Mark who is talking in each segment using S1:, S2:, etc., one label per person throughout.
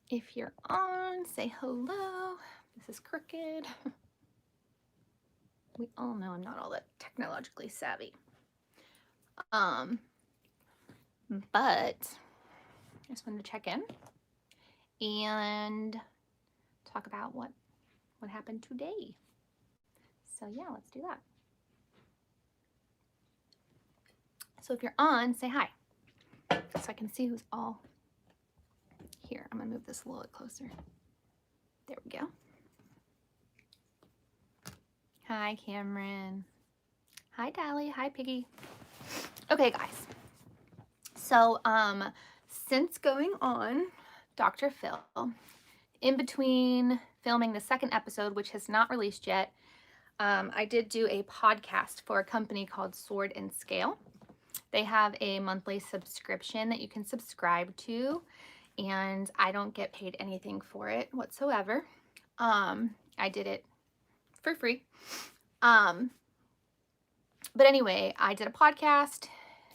S1: If you're on, say hello. This is crooked. We all know I'm not all that technologically savvy. But I just wanted to check in and talk about what happened today. So yeah, let's do that. So if you're on, say hi so I can see who's all here. I'm gonna move this a little bit closer. There we go. Hi, Cameron. Hi, Dally. Hi, Piggy. Okay, guys. So, since going on Dr. Phil, in between filming the second episode, which has not released yet, I did do a podcast for a company called Sword and Scale. They have a monthly subscription that you can subscribe to, and I don't get paid anything for it whatsoever. I did it for free. But anyway, I did a podcast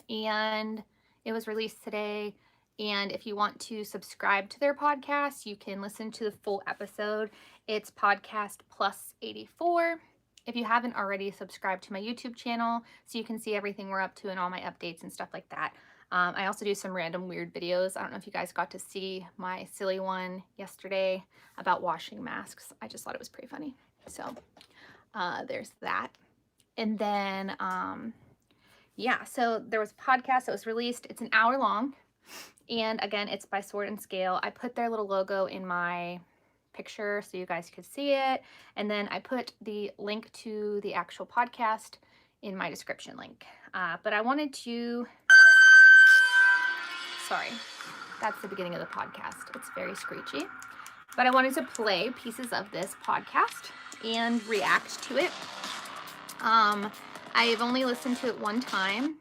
S1: and it was released today. And if you want to subscribe to their podcast, you can listen to the full episode. It's podcast plus 84. If you haven't already, subscribe to my YouTube channel so you can see everything we're up to and all my updates and stuff like that. I also do some random weird videos. I don't know if you guys got to see my silly one yesterday about washing masks. I just thought it was pretty funny. So there's that. And then, yeah, so there was a podcast that was released. It's an hour long. And again, it's by Sword and Scale. I put their little logo in my picture so you guys could see it. And then I put the link to the actual podcast in my description link. But I wanted to, sorry, that's the beginning of the podcast. It's very screechy. But I wanted to play pieces of this podcast and react to it. I've only listened to it one time.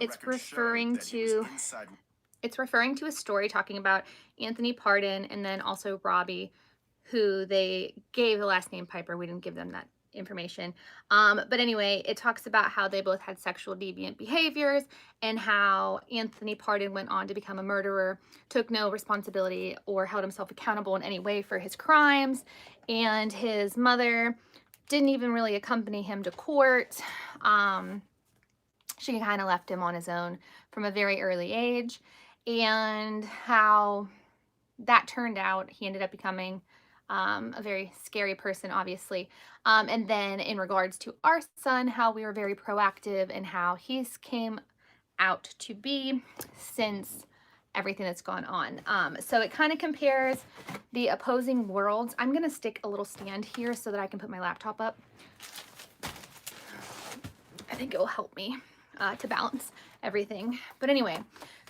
S1: It's referring to a story talking about Anthony Pardon and then also Robbie, who they gave the last name Piper. We didn't give them that information. But anyway, it talks about how they both had sexual deviant behaviors and how Anthony Pardon went on to become a murderer, took no responsibility or held himself accountable in any way for his crimes, and his mother didn't even really accompany him to court. She kind of left him on his own from a very early age, and how that turned out. He ended up becoming a very scary person, obviously. And then in regards to our son, how we were very proactive and how he's came out to be since everything that's gone on. So it kind of compares the opposing worlds. I'm going to stick a little stand here so that I can put my laptop up. I think it will help me to balance everything. But anyway,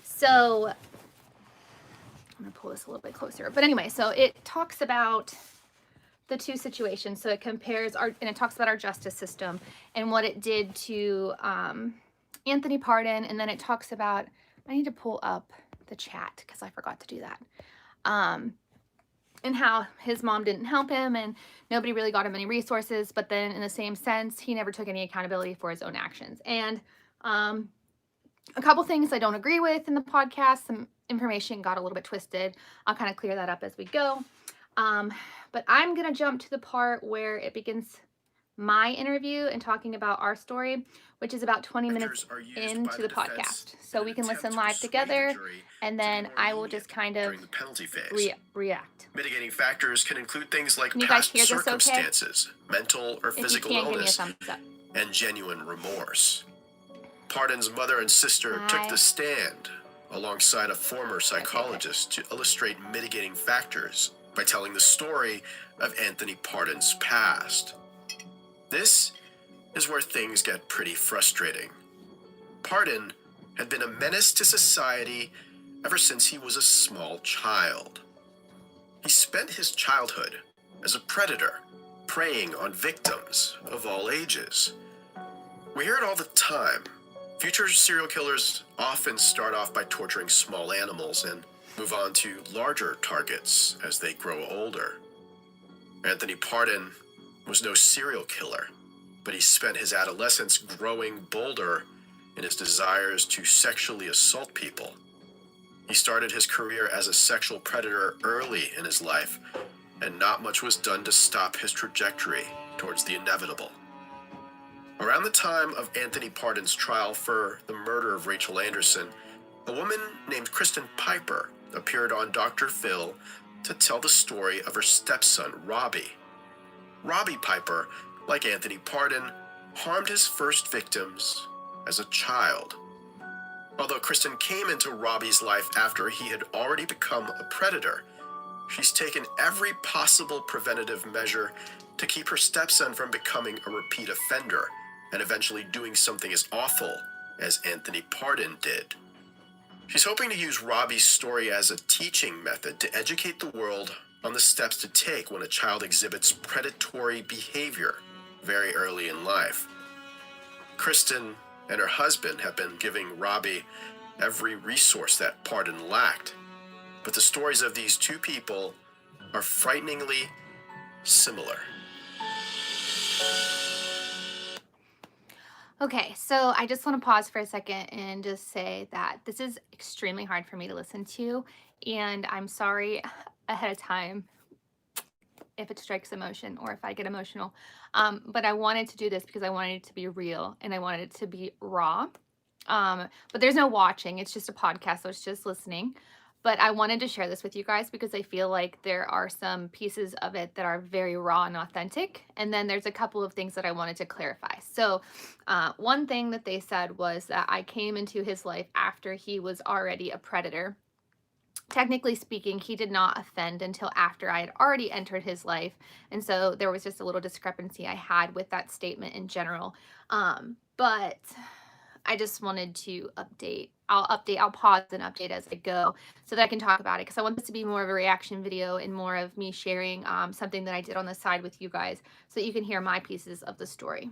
S1: so I'm going to pull this a little bit closer. But anyway, so it talks about the two situations. So it compares and it talks about our justice system and what it did to Anthony Pardon. And then it talks about, I need to pull up the chat because I forgot to do that. And how his mom didn't help him and nobody really got him any resources. But then in the same sense, he never took any accountability for his own actions. And a couple things I don't agree with in the podcast. Some information got a little bit twisted. I'll kind of clear that up as we go. But I'm going to jump to the part where it begins my interview and talking about our story, which is about 20 minutes into the podcast. So we can listen live together, and then I will just kind of react.
S2: Mitigating factors can include things like past circumstances, mental or physical illness, and genuine remorse. Pardon's mother and sister took the stand alongside a former psychologist to illustrate mitigating factors by telling the story of Anthony Pardon's past. This is where things get pretty frustrating. Pardon had been a menace to society ever since he was a small child. He spent his childhood as a predator, preying on victims of all ages. We hear it all the time. Future serial killers often start off by torturing small animals and move on to larger targets as they grow older. Anthony Pardon was no serial killer, but he spent his adolescence growing bolder in his desires to sexually assault people. He started his career as a sexual predator early in his life, and not much was done to stop his trajectory towards the inevitable. Around the time of Anthony Pardon's trial for the murder of Rachel Anderson, a woman named Kristin Piper appeared on Dr. Phil to tell the story of her stepson, Robbie. Robbie Piper, like Anthony Pardon, harmed his first victims as a child. Although Kristin came into Robbie's life after he had already become a predator, she's taken every possible preventative measure to keep her stepson from becoming a repeat offender and eventually doing something as awful as Anthony Pardon did. She's hoping to use Robbie's story as a teaching method to educate the world on the steps to take when a child exhibits predatory behavior very early in life. Kristin and her husband have been giving Robbie every resource that Pardon lacked, but the stories of these two people are frighteningly similar.
S1: Okay, so I just want to pause for a second and just say that this is extremely hard for me to listen to, and I'm sorry ahead of time if it strikes emotion or if I get emotional. But I wanted to do this because I wanted it to be real and I wanted it to be raw. But there's no watching, it's just a podcast, so it's just listening. But I wanted to share this with you guys because I feel like there are some pieces of it that are very raw and authentic. And then there's a couple of things that I wanted to clarify. So one thing that they said was that I came into his life after he was already a predator. Technically speaking, he did not offend until after I had already entered his life. And so there was just a little discrepancy I had with that statement in general. But I just wanted to update. I'll pause and update as I go so that I can talk about it, because I want this to be more of a reaction video and more of me sharing something that I did on the side with you guys so that you can hear my pieces of the story.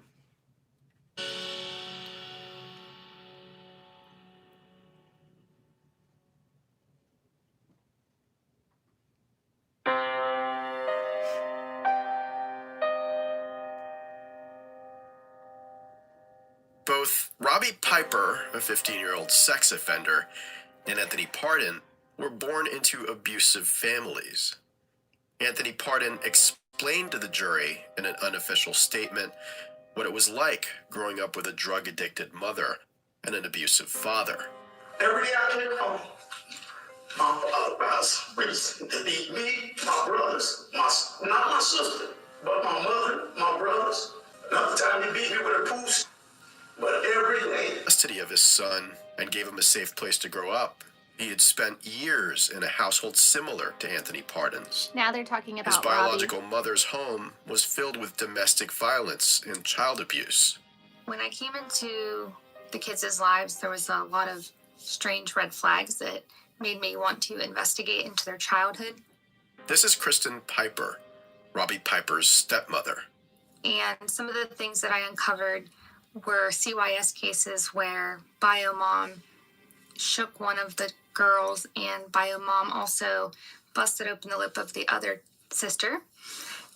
S2: Both Robbie Piper, a 15-year-old sex offender, and Anthony Pardon were born into abusive families. Anthony Pardon explained to the jury in an unofficial statement what it was like growing up with a drug-addicted mother and an abusive father.
S3: Every day I came home, my father's reason to beat me, my brothers, not my sister, but my mother, my brothers. Another time he beat me with a poos. But every day.
S2: Custody of his son and gave him a safe place to grow up. He had spent years in a household similar to Anthony Pardon's.
S1: Now they're talking about
S2: his biological
S1: Robbie.
S2: Mother's home was filled with domestic violence and child abuse.
S4: When I came into the kids' lives, there was a lot of strange red flags that made me want to investigate into their childhood.
S2: This is Kristin Piper, Robbie Piper's stepmother.
S4: And some of the things that I uncovered were CYS cases where bio mom shook one of the girls and bio mom also busted open the lip of the other sister.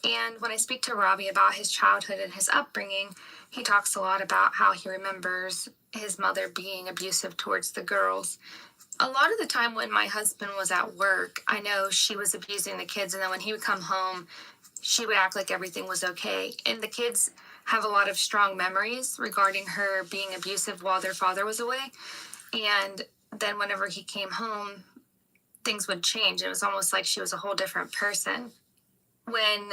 S4: And when I speak to Robbie about his childhood and his upbringing, he talks a lot about how he remembers his mother being abusive towards the girls. A lot of the time when my husband was at work, I know she was abusing the kids, and then when he would come home, she would act like everything was okay. And the kids have a lot of strong memories regarding her being abusive while their father was away. And then whenever he came home, things would change. It was almost like she was a whole different person. When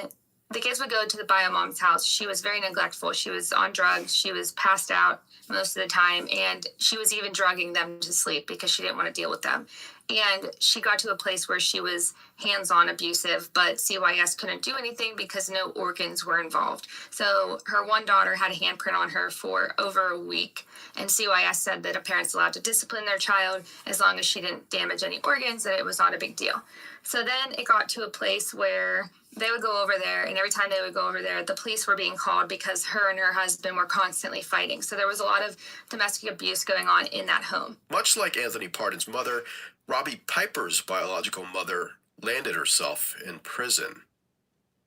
S4: the kids would go to the bio mom's house, she was very neglectful. She was on drugs. She was passed out most of the time. And she was even drugging them to sleep because she didn't want to deal with them. And she got to a place where she was hands-on abusive, but CYS couldn't do anything because no organs were involved. So her one daughter had a handprint on her for over a week. And CYS said that a parent's allowed to discipline their child as long as she didn't damage any organs, that it was not a big deal. So then it got to a place where they would go over there, and every time they would go over there, the police were being called because her and her husband were constantly fighting. So there was a lot of domestic abuse going on in that home.
S2: Much like Anthony Pardon's mother, Robbie Piper's biological mother landed herself in prison.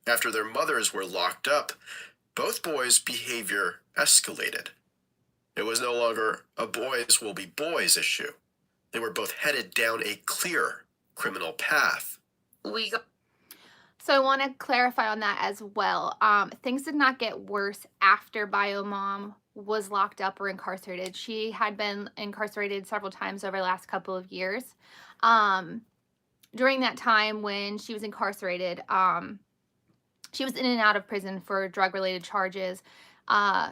S2: After their mothers were locked up, both boys' behavior escalated. It was no longer a boys will be boys issue. They were both headed down a clear criminal path.
S1: So I want to clarify on that as well. Things did not get worse after Bio Mom was locked up or incarcerated. She had been incarcerated several times over the last couple of years. During that time when she was incarcerated, she was in and out of prison for drug-related charges.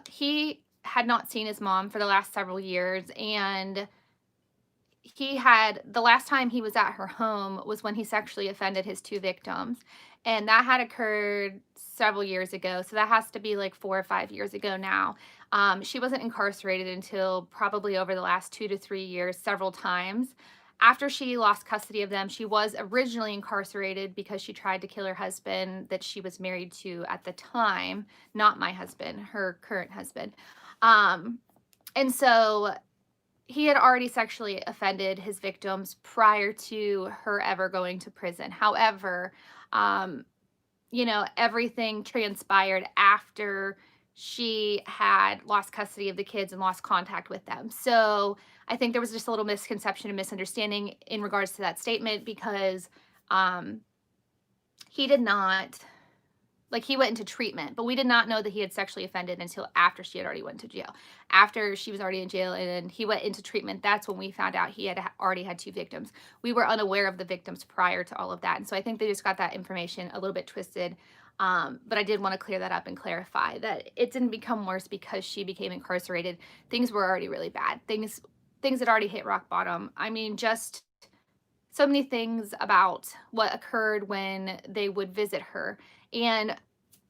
S1: He had not seen his mom for the last several years, and the last time he was at her home was when he sexually offended his 2 victims, and that had occurred several years ago, so that has to be like 4 or 5 years ago now. She wasn't incarcerated until probably over the last 2 to 3 years, several times. After she lost custody of them, she was originally incarcerated because she tried to kill her husband that she was married to at the time, not my husband, her current husband. And so he had already sexually offended his victims prior to her ever going to prison. However, everything transpired after she had lost custody of the kids and lost contact with them. So I think there was just a little misconception and misunderstanding in regards to that statement, because he did not, he went into treatment, but we did not know that he had sexually offended until after she had already went to jail. After she was already in jail and he went into treatment, that's when we found out he had already had 2 victims. We were unaware of the victims prior to all of that. And so I think they just got that information a little bit twisted. But I did want to clear that up and clarify that it didn't become worse because she became incarcerated. Things were already really bad. Things had already hit rock bottom. I mean, just so many things about what occurred when they would visit her. And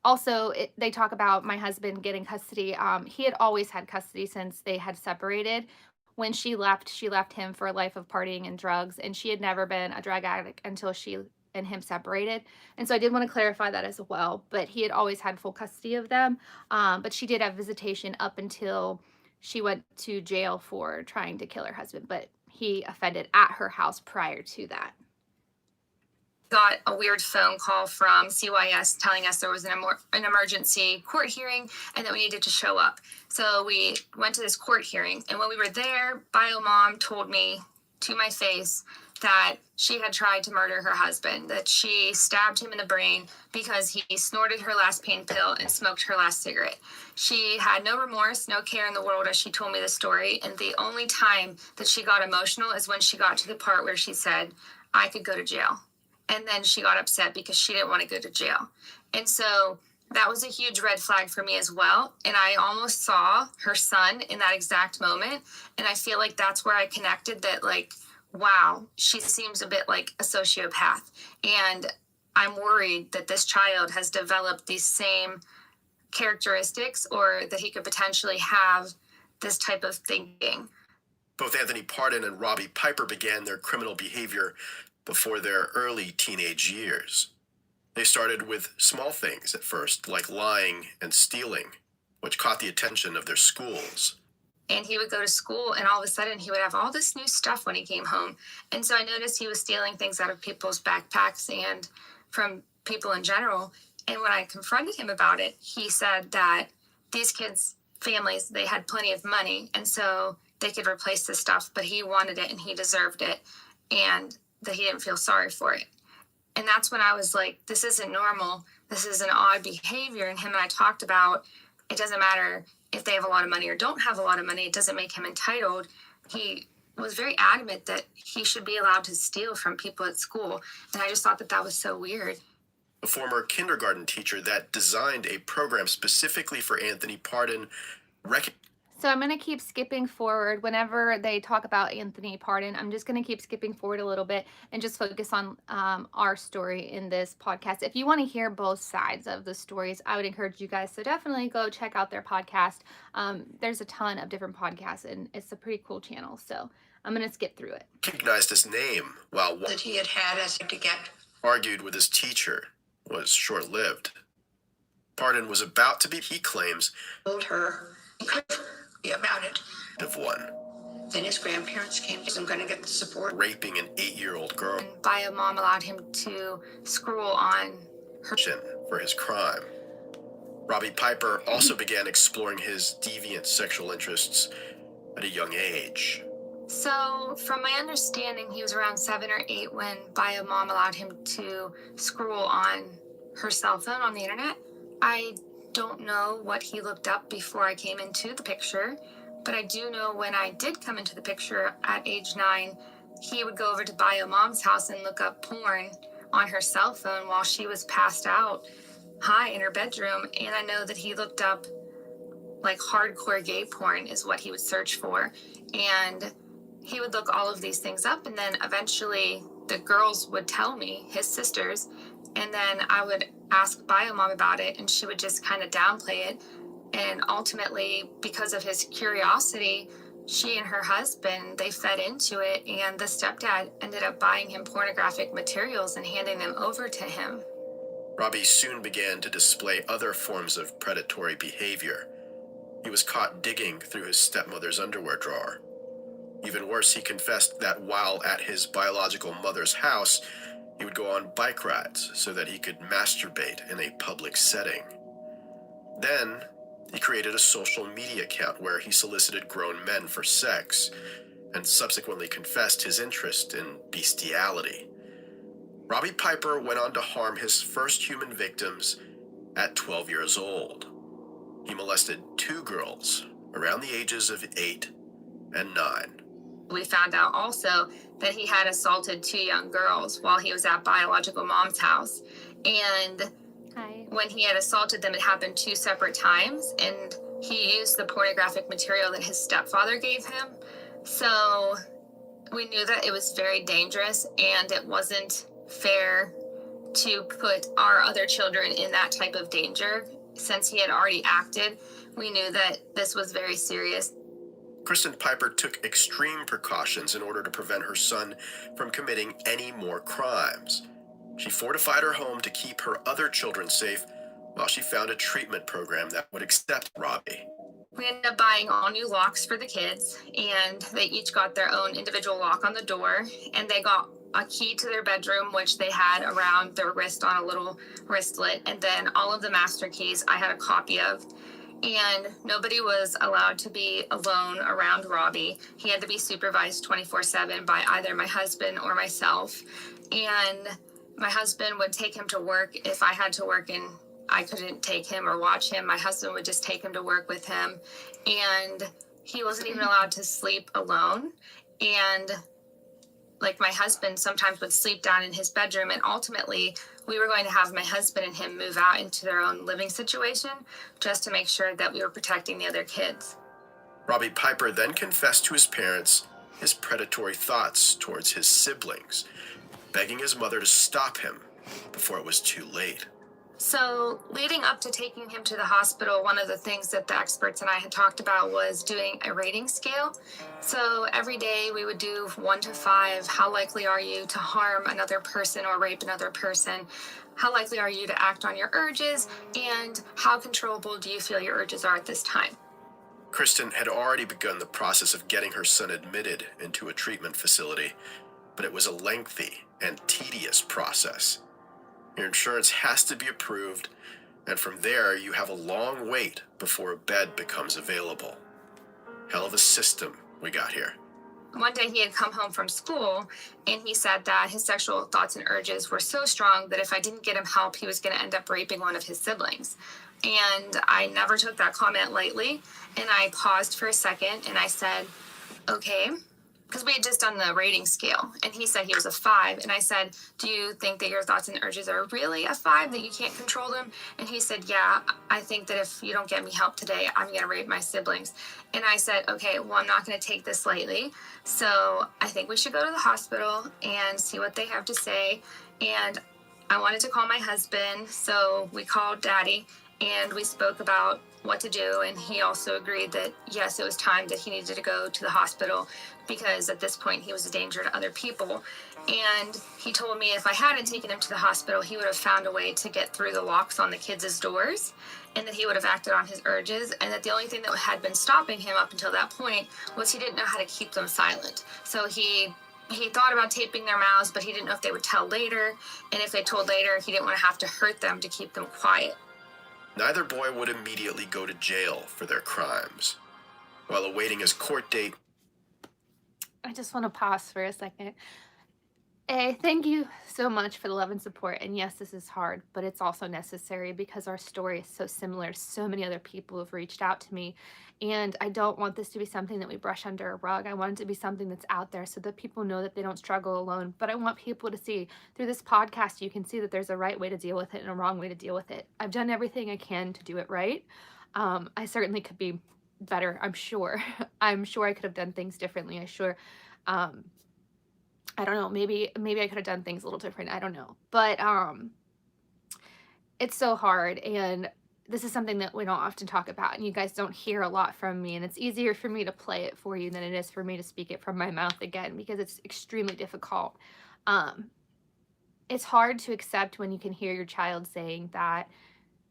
S1: also, they talk about my husband getting custody. He had always had custody since they had separated. When she left him for a life of partying and drugs, and she had never been a drug addict until she and him separated. And so I did want to clarify that as well. But he had always had full custody of them. But she did have visitation up until she went to jail for trying to kill her husband. But he offended at her house prior to that.
S4: Got a weird phone call from CYS telling us there was an emergency court hearing and that we needed to show up. So we went to this court hearing, and when we were there, Bio Mom told me to my face that she had tried to murder her husband, that she stabbed him in the brain because he snorted her last pain pill and smoked her last cigarette. She had no remorse, no care in the world as she told me the story, and the only time that she got emotional is when she got to the part where she said, "I could go to jail." And then she got upset because she didn't want to go to jail. And so that was a huge red flag for me as well. And I almost saw her son in that exact moment. And I feel like that's where I connected that, wow, she seems a bit like a sociopath. And I'm worried that this child has developed these same characteristics, or that he could potentially have this type of thinking.
S2: Both Anthony Pardon and Robbie Piper began their criminal behavior before their early teenage years. They started with small things at first, like lying and stealing, which caught the attention of their schools.
S4: And he would go to school, and all of a sudden he would have all this new stuff when he came home. And so I noticed he was stealing things out of people's backpacks and from people in general. And when I confronted him about it, he said that these kids' families, they had plenty of money, and so they could replace this stuff, but he wanted it and he deserved it, and that he didn't feel sorry for it. And that's when I was like, this isn't normal. This is an odd behavior. And him and I talked about, it doesn't matter if they have a lot of money or don't have a lot of money. It doesn't make him entitled. He was very adamant that he should be allowed to steal from people at school. And I just thought that was so weird.
S2: A former kindergarten teacher that designed a program specifically for Anthony Pardon
S1: So I'm going to keep skipping forward. Whenever they talk about Anthony Pardon, I'm just going to keep skipping forward a little bit and just focus on our story in this podcast. If you want to hear both sides of the stories, I would encourage you guys to definitely go check out their podcast. There's a ton of different podcasts, and it's a pretty cool channel. So I'm going to skip through it.
S2: Recognized his name while
S5: that he had as to get
S2: argued with his teacher was short-lived. Pardon was about to be, he claims,
S5: told her about it.
S2: Of one.
S5: Then his grandparents came. I'm going to get the support.
S2: Raping an 8-year-old girl.
S4: And Bio Mom allowed him to scroll on her
S2: for his crime. Robbie Piper also began exploring his deviant sexual interests at a young age.
S4: So, from my understanding, he was around 7 or 8 when bio mom allowed him to scroll on her cell phone on the internet. I don't know what he looked up before I came into the picture, but I do know when I did come into the picture at age 9, he would go over to bio mom's house and look up porn on her cell phone while she was passed out high in her bedroom. And I know that he looked up like hardcore gay porn is what he would search for. And he would look all of these things up, and then eventually the girls would tell me, his sisters, and then I would ask bio mom about it, and she would just kind of downplay it. And ultimately, because of his curiosity, she and her husband, they fed into it, and the stepdad ended up buying him pornographic materials and handing them over to him.
S2: Robbie soon began to display other forms of predatory behavior. He was caught digging through his stepmother's underwear drawer. Even worse, he confessed that while at his biological mother's house, he would go on bike rides so that he could masturbate in a public setting. Then, he created a social media account where he solicited grown men for sex and subsequently confessed his interest in bestiality. Robbie Piper went on to harm his first human victims at 12 years old. He molested 2 girls around the ages of 8 and 9.
S4: We found out also that he had assaulted 2 young girls while he was at biological mom's house. And when he had assaulted them, it happened 2 separate times. And he used the pornographic material that his stepfather gave him. So we knew that it was very dangerous, and it wasn't fair to put our other children in that type of danger. Since he had already acted, we knew that this was very serious.
S2: Kristin Piper took extreme precautions in order to prevent her son from committing any more crimes. She fortified her home to keep her other children safe while she found a treatment program that would accept Robbie.
S4: We ended up buying all new locks for the kids, and they each got their own individual lock on the door, and they got a key to their bedroom, which they had around their wrist on a little wristlet, and then all of the master keys I had a copy of. And nobody was allowed to be alone around Robbie. He had to be supervised 24/7 by either my husband or myself. And my husband would take him to work if I had to work and I couldn't take him or watch him. My husband would just take him to work with him. And he wasn't even allowed to sleep alone. And like my husband sometimes would sleep down in his bedroom, and ultimately we were going to have my husband and him move out into their own living situation just to make sure that we were protecting the other kids.
S2: Robbie Piper then confessed to his parents his predatory thoughts towards his siblings, begging his mother to stop him before it was too late.
S4: So leading up to taking him to the hospital, one of the things that the experts and I had talked about was doing a rating scale. So every day we would do 1 to 5. How likely are you to harm another person or rape another person? How likely are you to act on your urges? And how controllable do you feel your urges are at this time?
S2: Kristin had already begun the process of getting her son admitted into a treatment facility, but it was a lengthy and tedious process. Your insurance has to be approved, and from there you have a long wait before a bed becomes available. Hell of a system we got here.
S4: One day he had come home from school, and he said that his sexual thoughts and urges were so strong that if I didn't get him help, he was going to end up raping one of his siblings. And I never took that comment lightly, and I paused for a second, and I said, okay, because we had just done the rating scale, and he said he was a 5, and I said, do you think that your thoughts and urges are really a 5, that you can't control them? And he said, yeah, I think that if you don't get me help today, I'm going to rape my siblings. And I said, okay, well, I'm not going to take this lightly, so I think we should go to the hospital and see what they have to say. And I wanted to call my husband, so we called Daddy, and we spoke about what to do, and he also agreed that yes, it was time that he needed to go to the hospital because at this point he was a danger to other people. And he told me if I hadn't taken him to the hospital, he would have found a way to get through the locks on the kids' doors, and that he would have acted on his urges, and that the only thing that had been stopping him up until that point was he didn't know how to keep them silent. So he thought about taping their mouths, but he didn't know if they would tell later, and if they told later, he didn't want to have to hurt them to keep them quiet.
S2: Neither boy would immediately go to jail for their crimes. While awaiting his court date,
S1: I just want to pause for a second. Thank you so much for the love and support. And yes, this is hard, but it's also necessary because our story is so similar. So many other people have reached out to me, and I don't want this to be something that we brush under a rug. I want it to be something that's out there so that people know that they don't struggle alone. But I want people to see through this podcast, you can see that there's a right way to deal with it and a wrong way to deal with it. I've done everything I can to do it right. I certainly could be better, I'm sure. I'm sure I could have done things differently. I don't know, maybe I could have done things a little different. I don't know. But it's so hard, and this is something that we don't often talk about, and you guys don't hear a lot from me, and it's easier for me to play it for you than it is for me to speak it from my mouth again, because it's extremely difficult. It's hard to accept when you can hear your child saying that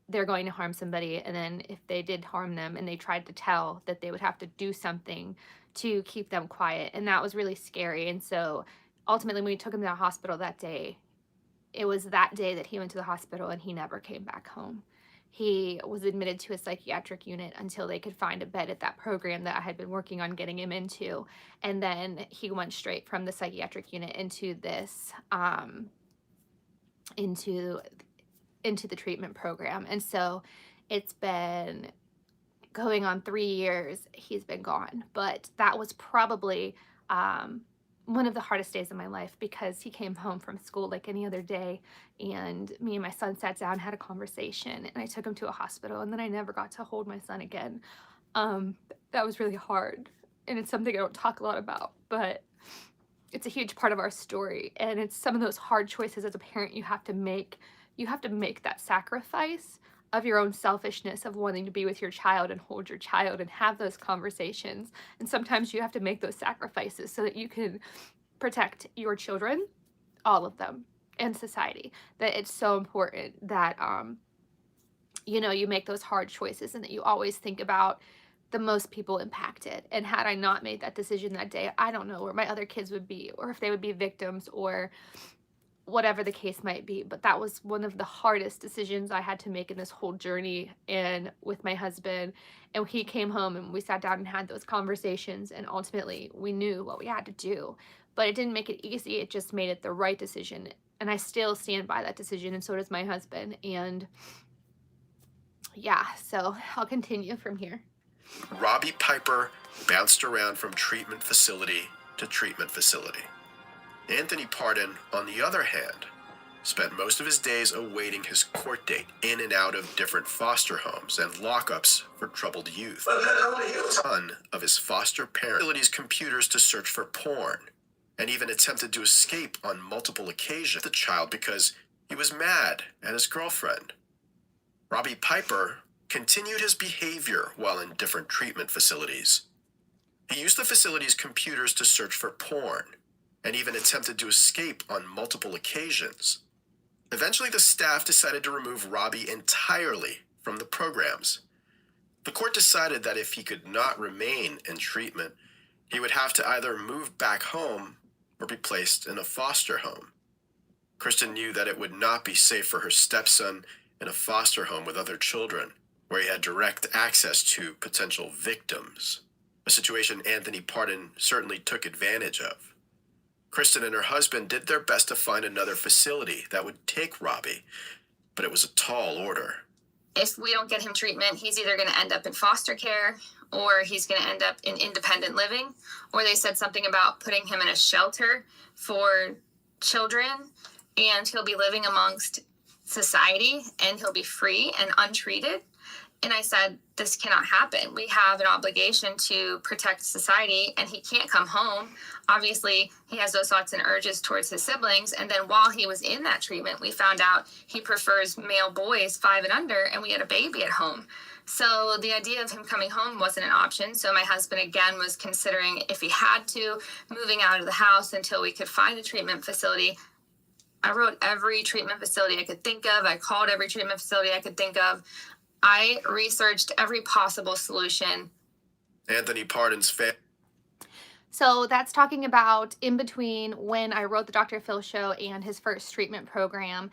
S1: they're going to harm somebody, and then if they did harm them and they tried to tell, that they would have to do something to keep them quiet, and that was really scary. And so ultimately, when we took him to the hospital that day, it was that day that he went to the hospital and he never came back home. He was admitted to a psychiatric unit until they could find a bed at that program that I had been working on getting him into. And then he went straight from the psychiatric unit into this, into the treatment program. And so it's been going on 3 years. He's been gone. But that was probably one of the hardest days of my life, because he came home from school like any other day, and me and my son sat down, had a conversation, and I took him to a hospital, and then I never got to hold my son again. That was really hard, and it's something I don't talk a lot about, but it's a huge part of our story, and it's some of those hard choices as a parent you have to make. You have to make that sacrifice of your own selfishness of wanting to be with your child and hold your child and have those conversations. And sometimes you have to make those sacrifices so that you can protect your children, all of them, and society. That it's so important that, you make those hard choices, and that you always think about the most people impacted. And had I not made that decision that day, I don't know where my other kids would be, or if they would be victims, or whatever the case might be. But that was one of the hardest decisions I had to make in this whole journey, and with my husband. And he came home and we sat down and had those conversations, and ultimately we knew what we had to do. But it didn't make it easy, it just made it the right decision. And I still stand by that decision, and so does my husband. And yeah, so I'll continue from here.
S2: Robbie Piper bounced around from treatment facility to treatment facility. Anthony Pardon, on the other hand, spent most of his days awaiting his court date in and out of different foster homes and lockups for troubled youth. Son of his foster parent facility's computers to search for porn, and even attempted to escape on multiple occasions the child because he was mad at his girlfriend. Robbie Piper continued his behavior while in different treatment facilities. He used the facility's computers to search for porn, and even attempted to escape on multiple occasions. Eventually, the staff decided to remove Robbie entirely from the programs. The court decided that if he could not remain in treatment, he would have to either move back home or be placed in a foster home. Kristin knew that it would not be safe for her stepson in a foster home with other children, where he had direct access to potential victims, a situation Anthony Pardon certainly took advantage of. Kristin and her husband did their best to find another facility that would take Robbie, but it was a tall order.
S4: If we don't get him treatment, he's either going to end up in foster care, or he's going to end up in independent living, or they said something about putting him in a shelter for children, and he'll be living amongst society, and he'll be free and untreated. And I said, this cannot happen. We have an obligation to protect society, and he can't come home. Obviously, he has those thoughts and urges towards his siblings. And then while he was in that treatment, we found out he prefers male boys 5 and under, and we had a baby at home. So the idea of him coming home wasn't an option. So my husband, again, was considering, if he had to, moving out of the house until we could find a treatment facility. I wrote every treatment facility I could think of. I called every treatment facility I could think of. I researched every possible solution.
S2: Anthony Pardon's family.
S1: So that's talking about in between when I wrote the Dr. Phil show and his first treatment program.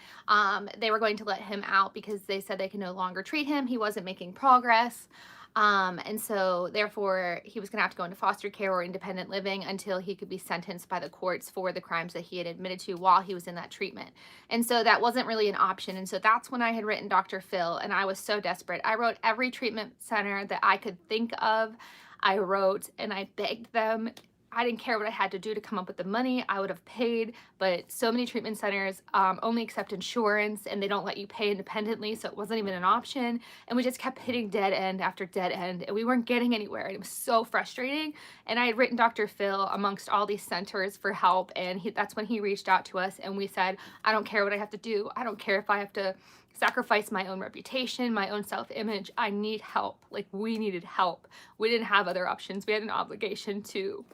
S1: They were going to let him out because they said they could no longer treat him. He wasn't making progress. And so therefore he was going to have to go into foster care or independent living until he could be sentenced by the courts for the crimes that he had admitted to while he was in that treatment. And so that wasn't really an option. And so that's when I had written Dr. Phil, and I was so desperate. I wrote every treatment center that I could think of. I wrote and I begged them. I didn't care what I had to do to come up with the money. I would have paid, but so many treatment centers only accept insurance, and they don't let you pay independently, so it wasn't even an option. And we just kept hitting dead end after dead end, and we weren't getting anywhere, and it was so frustrating. And I had written Dr. Phil amongst all these centers for help, and that's when he reached out to us, and we said, I don't care what I have to do. I don't care if I have to sacrifice my own reputation, my own self-image. I need help. Like, we needed help. We didn't have other options. We had an obligation to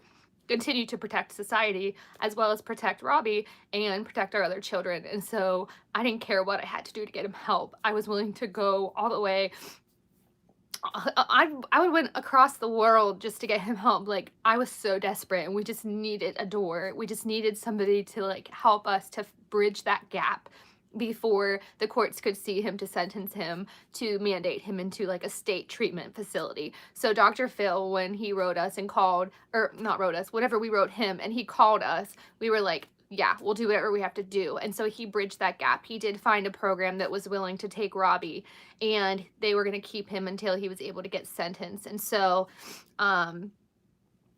S1: continue to protect society as well as protect Robbie and protect our other children. And so I didn't care what I had to do to get him help. I was willing to go all the way. I would went across the world just to get him help. Like, I was so desperate, and we just needed a door. We just needed somebody to like help us to bridge that gap before the courts could see him to sentence him to mandate him into like a state treatment facility. So Dr. Phil, when he wrote us and called, or not wrote us, whatever, we wrote him and he called us, we were like, yeah, we'll do whatever we have to do. And so he bridged that gap. He did find a program that was willing to take Robbie, and they were going to keep him until he was able to get sentenced. And so,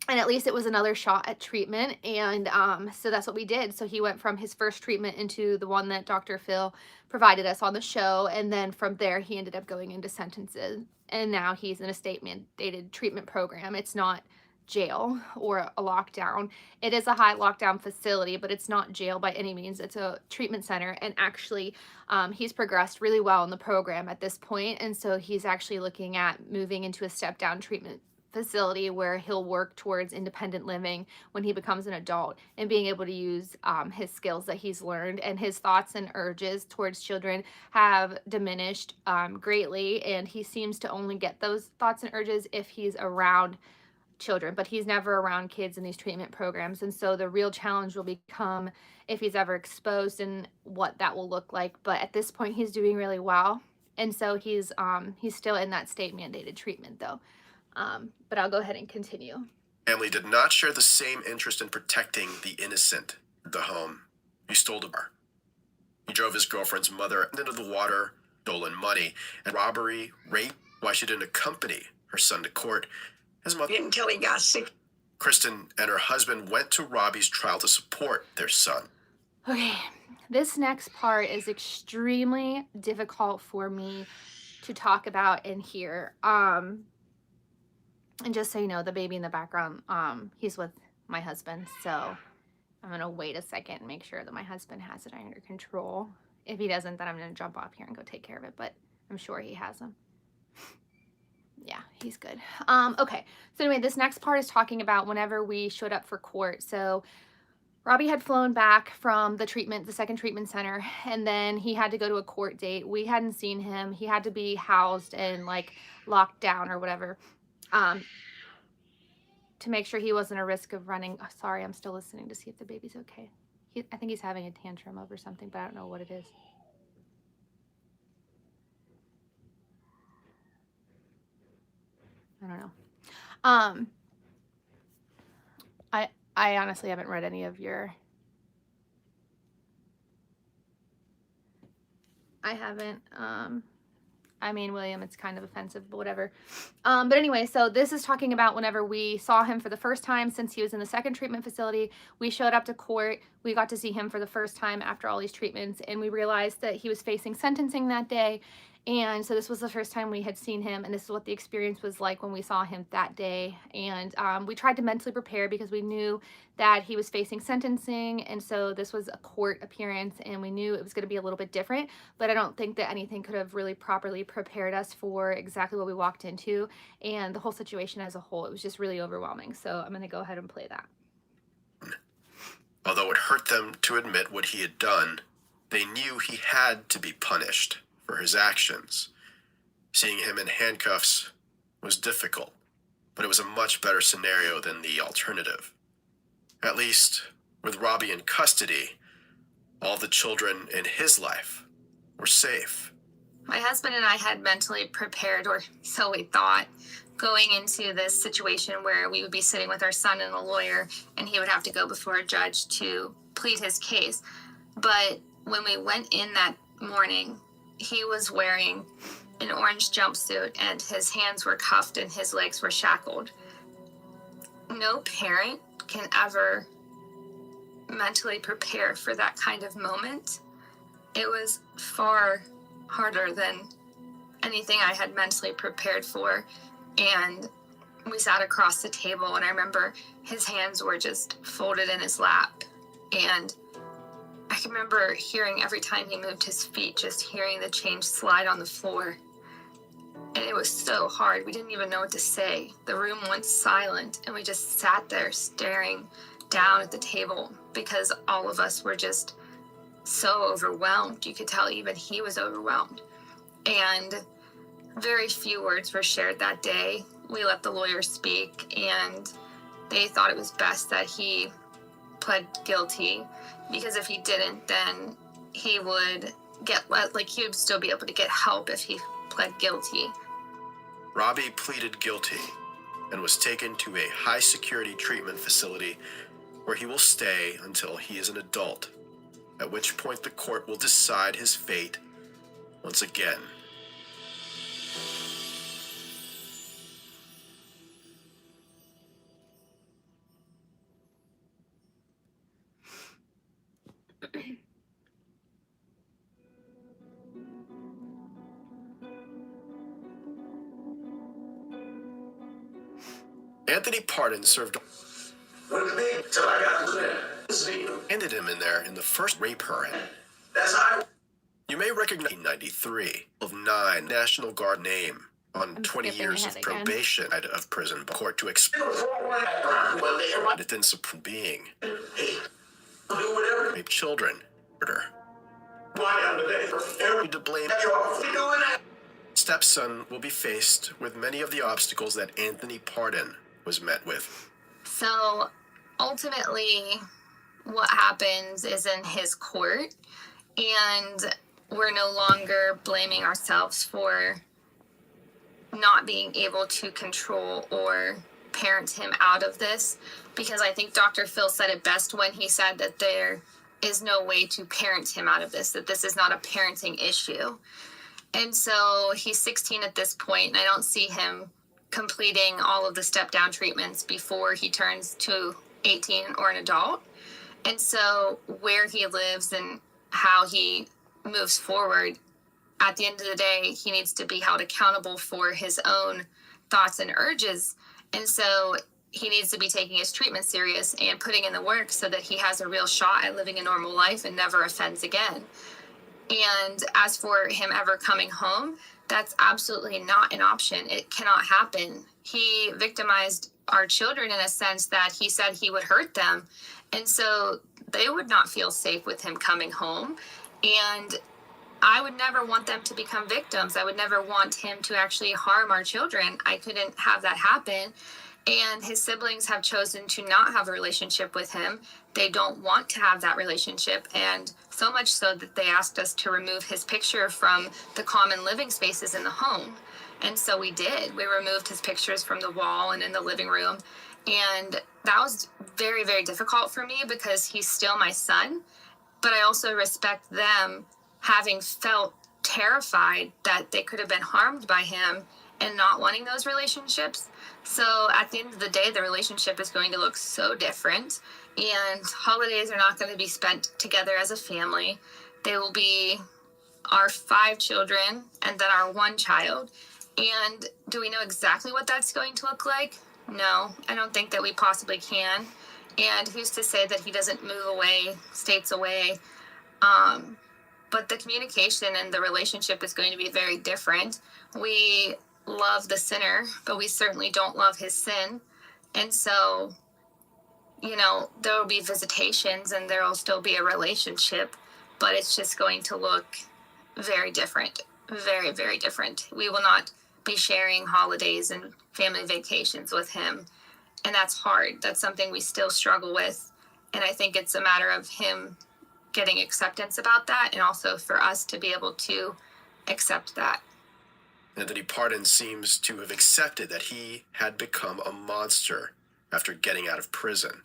S1: and at least it was another shot at treatment. And so that's what we did. So he went from his first treatment into the one that Dr. Phil provided us on the show. And then from there, he ended up going into sentences. And now he's in a state mandated treatment program. It's not jail or a lockdown. It is a high lockdown facility, but it's not jail by any means. It's a treatment center. And actually, he's progressed really well in the program at this point. And so he's actually looking at moving into a step down treatment facility where he'll work towards independent living when he becomes an adult, and being able to use his skills that he's learned. And his thoughts and urges towards children have diminished greatly, and he seems to only get those thoughts and urges if he's around children, but he's never around kids in these treatment programs. And so the real challenge will become if he's ever exposed and what that will look like. But at this point, he's doing really well, and so he's still in that state mandated treatment though. But I'll go ahead and continue.
S2: Family did not share the same interest in protecting the innocent at the home. He stole the bar. He drove his girlfriend's mother into the water, stolen money, and robbery, rape, why she didn't accompany her son to court. His mother
S5: Until he got sick.
S2: Kristin and her husband went to Robbie's trial to support their son.
S1: Okay, this next part is extremely difficult for me to talk about and hear. And just so you know, the baby in the background, he's with my husband. So I'm going to wait a second and make sure that my husband has it under control. If he doesn't, then I'm going to jump off here and go take care of it. But I'm sure he has him. Yeah, he's good. Okay, so anyway, this next part is talking about whenever we showed up for court. So Robbie had flown back from the second treatment center, and then he had to go to a court date. We hadn't seen him. He had to be housed and like locked down or whatever, to make sure he wasn't a risk of running. Oh, sorry, I'm still listening to see if the baby's okay. I think he's having a tantrum over something, but I don't know what it is. I don't know. I honestly haven't read any of your... I haven't, I mean, William, it's kind of offensive, but whatever. But anyway, so this is talking about whenever we saw him for the first time since he was in the second treatment facility. We showed up to court. We got to see him for the first time after all these treatments, and we realized that he was facing sentencing that day. And so this was the first time we had seen him, and this is what the experience was like when we saw him that day. And we tried to mentally prepare because we knew that he was facing sentencing, and so this was a court appearance, and we knew it was going to be a little bit different, but I don't think that anything could have really properly prepared us for exactly what we walked into and the whole situation as a whole. It was just really overwhelming. So I'm going to go ahead and play that.
S2: Although it hurt them to admit what he had done, they knew he had to be punished for his actions. Seeing him in handcuffs was difficult, but it was a much better scenario than the alternative. At least, with Robbie in custody, all the children in his life were safe.
S4: My husband and I had mentally prepared, or so we thought, going into this situation where we would be sitting with our son and a lawyer, and he would have to go before a judge to plead his case. But when we went in that morning, he was wearing an orange jumpsuit and his hands were cuffed and his legs were shackled. No parent can ever mentally prepare for that kind of moment. It was far harder than anything I had mentally prepared for. And we sat across the table, and I remember his hands were just folded in his lap. And I can remember hearing every time he moved his feet, just hearing the change slide on the floor. And it was so hard. We didn't even know what to say. The room went silent, and we just sat there staring down at the table because all of us were just so overwhelmed. You could tell even he was overwhelmed. And very few words were shared that day. We let the lawyer speak, and they thought it was best that he pled guilty, because if he didn't, then he would he would still be able to get help if he pled guilty.
S2: Robbie pleaded guilty and was taken to a high security treatment facility where he will stay until he is an adult, at which point the court will decide his fate once again. Anthony Pardon served handed him in there in the first rape her. You may recognize 1993 of 9 National Guard name on 20 years of probation of prison court to explain it didn't support being rape children murder. To blame stepson will be faced with many of the obstacles that Anthony Pardon was met with.
S4: So ultimately what happens is in his court, and we're no longer blaming ourselves for not being able to control or parent him out of this, because I think Dr. Phil said it best when he said that there is no way to parent him out of this, that this is not a parenting issue. And so he's 16 at this point, and I don't see him completing all of the step-down treatments before he turns to 18 or an adult. And so where he lives and how he moves forward, at the end of the day, he needs to be held accountable for his own thoughts and urges. And so he needs to be taking his treatment serious and putting in the work so that he has a real shot at living a normal life and never offends again. And as for him ever coming home, that's absolutely not an option. It cannot happen. He victimized our children in a sense that he said he would hurt them. And so they would not feel safe with him coming home. And I would never want them to become victims. I would never want him to actually harm our children. I couldn't have that happen. And his siblings have chosen to not have a relationship with him. They don't want to have that relationship, and so much so that they asked us to remove his picture from the common living spaces in the home. And so we did. We removed his pictures from the wall and in the living room. And that was very, very difficult for me because he's still my son. But I also respect them having felt terrified that they could have been harmed by him and not wanting those relationships. So at the end of the day, the relationship is going to look so different, and holidays are not going to be spent together as a family. They will be our 5 children and then our 1 child. And do we know exactly what that's going to look like? No, I don't think that we possibly can. And who's to say that he doesn't move away, states away? But the communication and the relationship is going to be very different. We love the sinner, but we certainly don't love his sin. And so, there will be visitations and there will still be a relationship, but it's just going to look very different, very, very different. We will not be sharing holidays and family vacations with him. And that's hard. That's something we still struggle with. And I think it's a matter of him getting acceptance about that, and also for us to be able to accept that.
S2: Anthony Pardon seems to have accepted that he had become a monster after getting out of prison,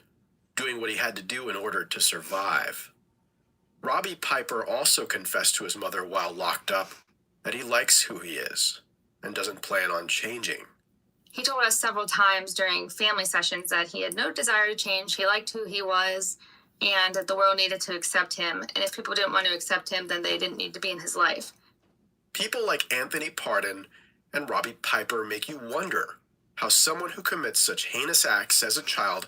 S2: doing what he had to do in order to survive. Robbie Piper also confessed to his mother while locked up that he likes who he is and doesn't plan on changing.
S4: He told us several times during family sessions that he had no desire to change. He liked who he was and that the world needed to accept him. And if people didn't want to accept him, then they didn't need to be in his life.
S2: People like Anthony Pardon and Robbie Piper make you wonder how someone who commits such heinous acts as a child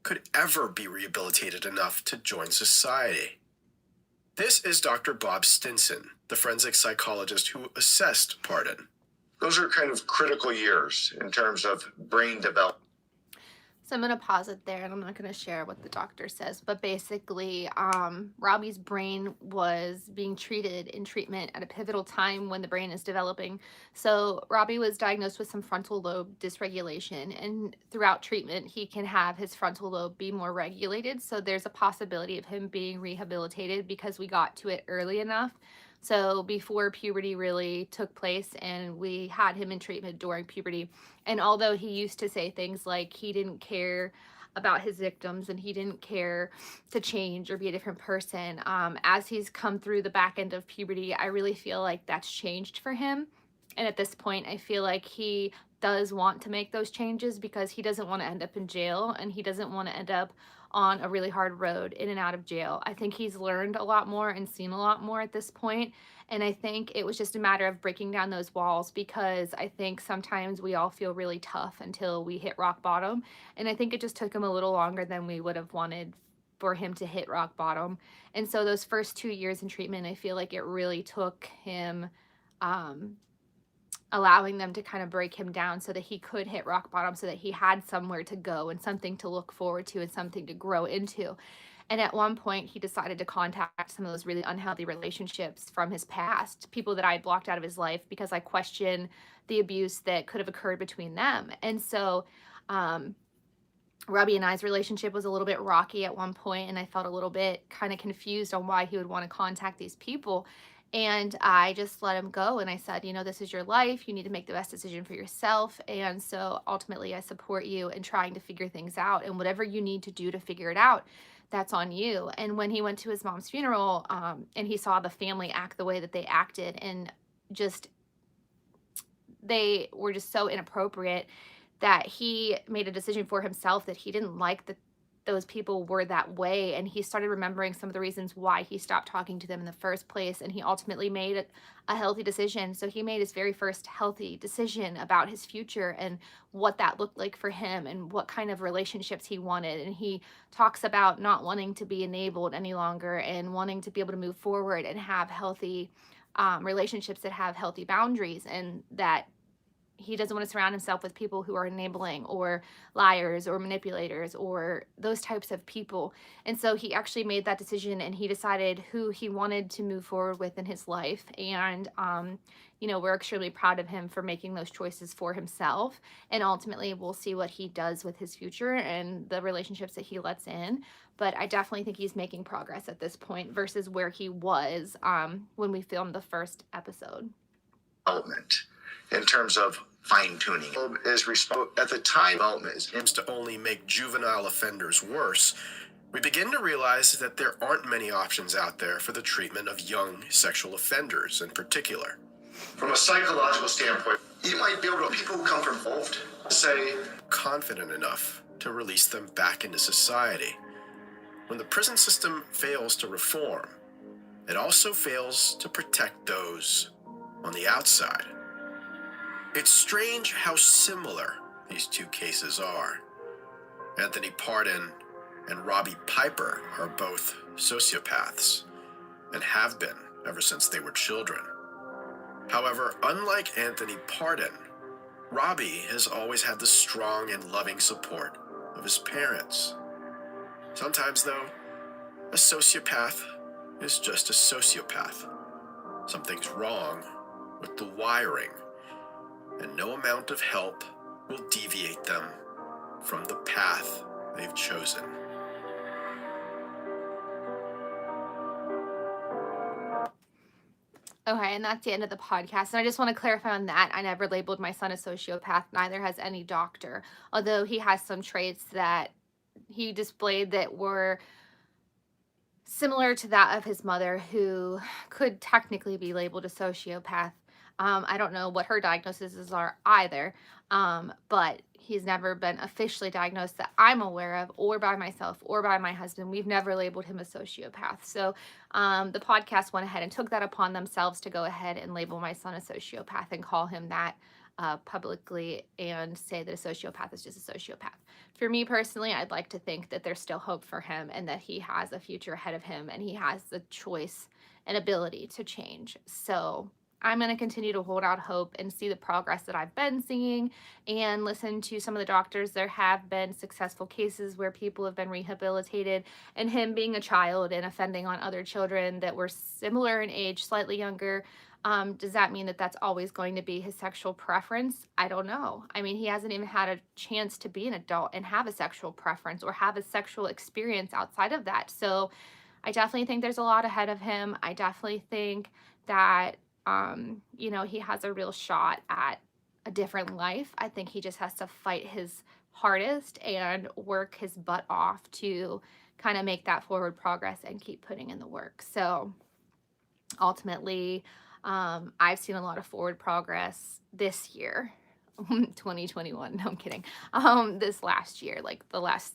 S2: could ever be rehabilitated enough to join society. This is Dr. Bob Stinson, the forensic psychologist who assessed Pardon.
S6: Those are kind of critical years in terms of brain development.
S1: So I'm going to pause it there, and I'm not going to share what the doctor says, but basically Robbie's brain was being treated in treatment at a pivotal time when the brain is developing. So Robbie was diagnosed with some frontal lobe dysregulation, and throughout treatment he can have his frontal lobe be more regulated. So there's a possibility of him being rehabilitated because we got to it early enough. So before puberty really took place, and we had him in treatment during puberty. And although he used to say things like he didn't care about his victims and he didn't care to change or be a different person, as he's come through the back end of puberty, I really feel like that's changed for him. And at this point, I feel like he does want to make those changes because he doesn't want to end up in jail, and he doesn't want to end up on a really hard road in and out of jail. I think he's learned a lot more and seen a lot more at this point, and I think it was just a matter of breaking down those walls, because I think sometimes we all feel really tough until we hit rock bottom, and I think it just took him a little longer than we would have wanted for him to hit rock bottom. And so those first 2 years in treatment, I feel like it really took him allowing them to kind of break him down so that he could hit rock bottom, so that he had somewhere to go and something to look forward to and something to grow into. And at one point he decided to contact some of those really unhealthy relationships from his past, people that I had blocked out of his life because I questioned the abuse that could have occurred between them. And so Robbie and I's relationship was a little bit rocky at one point, and I felt a little bit kind of confused on why he would want to contact these people. And I just let him go, and I said, you know, this is your life. You need to make the best decision for yourself. And so ultimately I support you in trying to figure things out, and whatever you need to do to figure it out, that's on you. And when he went to his mom's funeral, and he saw the family act the way that they acted, and just, they were just so inappropriate, that he made a decision for himself that he didn't like that those people were that way, and he started remembering some of the reasons why he stopped talking to them in the first place, and he ultimately made a healthy decision. So he made his very first healthy decision about his future and what that looked like for him and what kind of relationships he wanted. And he talks about not wanting to be enabled any longer and wanting to be able to move forward and have healthy relationships that have healthy boundaries, and that he doesn't want to surround himself with people who are enabling or liars or manipulators or those types of people. And so he actually made that decision, and he decided who he wanted to move forward with in his life. And, you know, we're extremely proud of him for making those choices for himself. And ultimately we'll see what he does with his future and the relationships that he lets in. But I definitely think he's making progress at this point versus where he was when we filmed the first episode.
S6: In terms of fine-tuning is at the time development
S2: aims to only make juvenile offenders worse. We begin to realize that there aren't many options out there for the treatment of young sexual offenders in particular.
S6: From a psychological standpoint, you might be able to people who come from both say
S2: confident enough to release them back into society. When the prison system fails to reform, it also fails to protect those on the outside. It's strange how similar these two cases are. Anthony Pardon and Robbie Piper are both sociopaths and have been ever since they were children. However, unlike Anthony Pardon, Robbie has always had the strong and loving support of his parents. Sometimes, though, a sociopath is just a sociopath. Something's wrong with the wiring, and no amount of help will deviate them from the path they've chosen.
S1: Okay, and that's the end of the podcast. And I just want to clarify on that. I never labeled my son a sociopath. Neither has any doctor. Although he has some traits that he displayed that were similar to that of his mother, who could technically be labeled a sociopath. I don't know what her diagnoses are either, but he's never been officially diagnosed that I'm aware of, or by myself, or by my husband. We've never labeled him a sociopath. So the podcast went ahead and took that upon themselves to go ahead and label my son a sociopath and call him that publicly, and say that a sociopath is just a sociopath. For me personally, I'd like to think that there's still hope for him, and that he has a future ahead of him, and he has the choice and ability to change. So I'm going to continue to hold out hope and see the progress that I've been seeing, and listen to some of the doctors. There have been successful cases where people have been rehabilitated, and him being a child and offending on other children that were similar in age, slightly younger, does that mean that that's always going to be his sexual preference? I don't know. I mean, he hasn't even had a chance to be an adult and have a sexual preference or have a sexual experience outside of that. So I definitely think there's a lot ahead of him. I definitely think that, he has a real shot at a different life. I think he just has to fight his hardest and work his butt off to kind of make that forward progress and keep putting in the work. So ultimately, I've seen a lot of forward progress this year, 2021. No, I'm kidding. This last year, like the last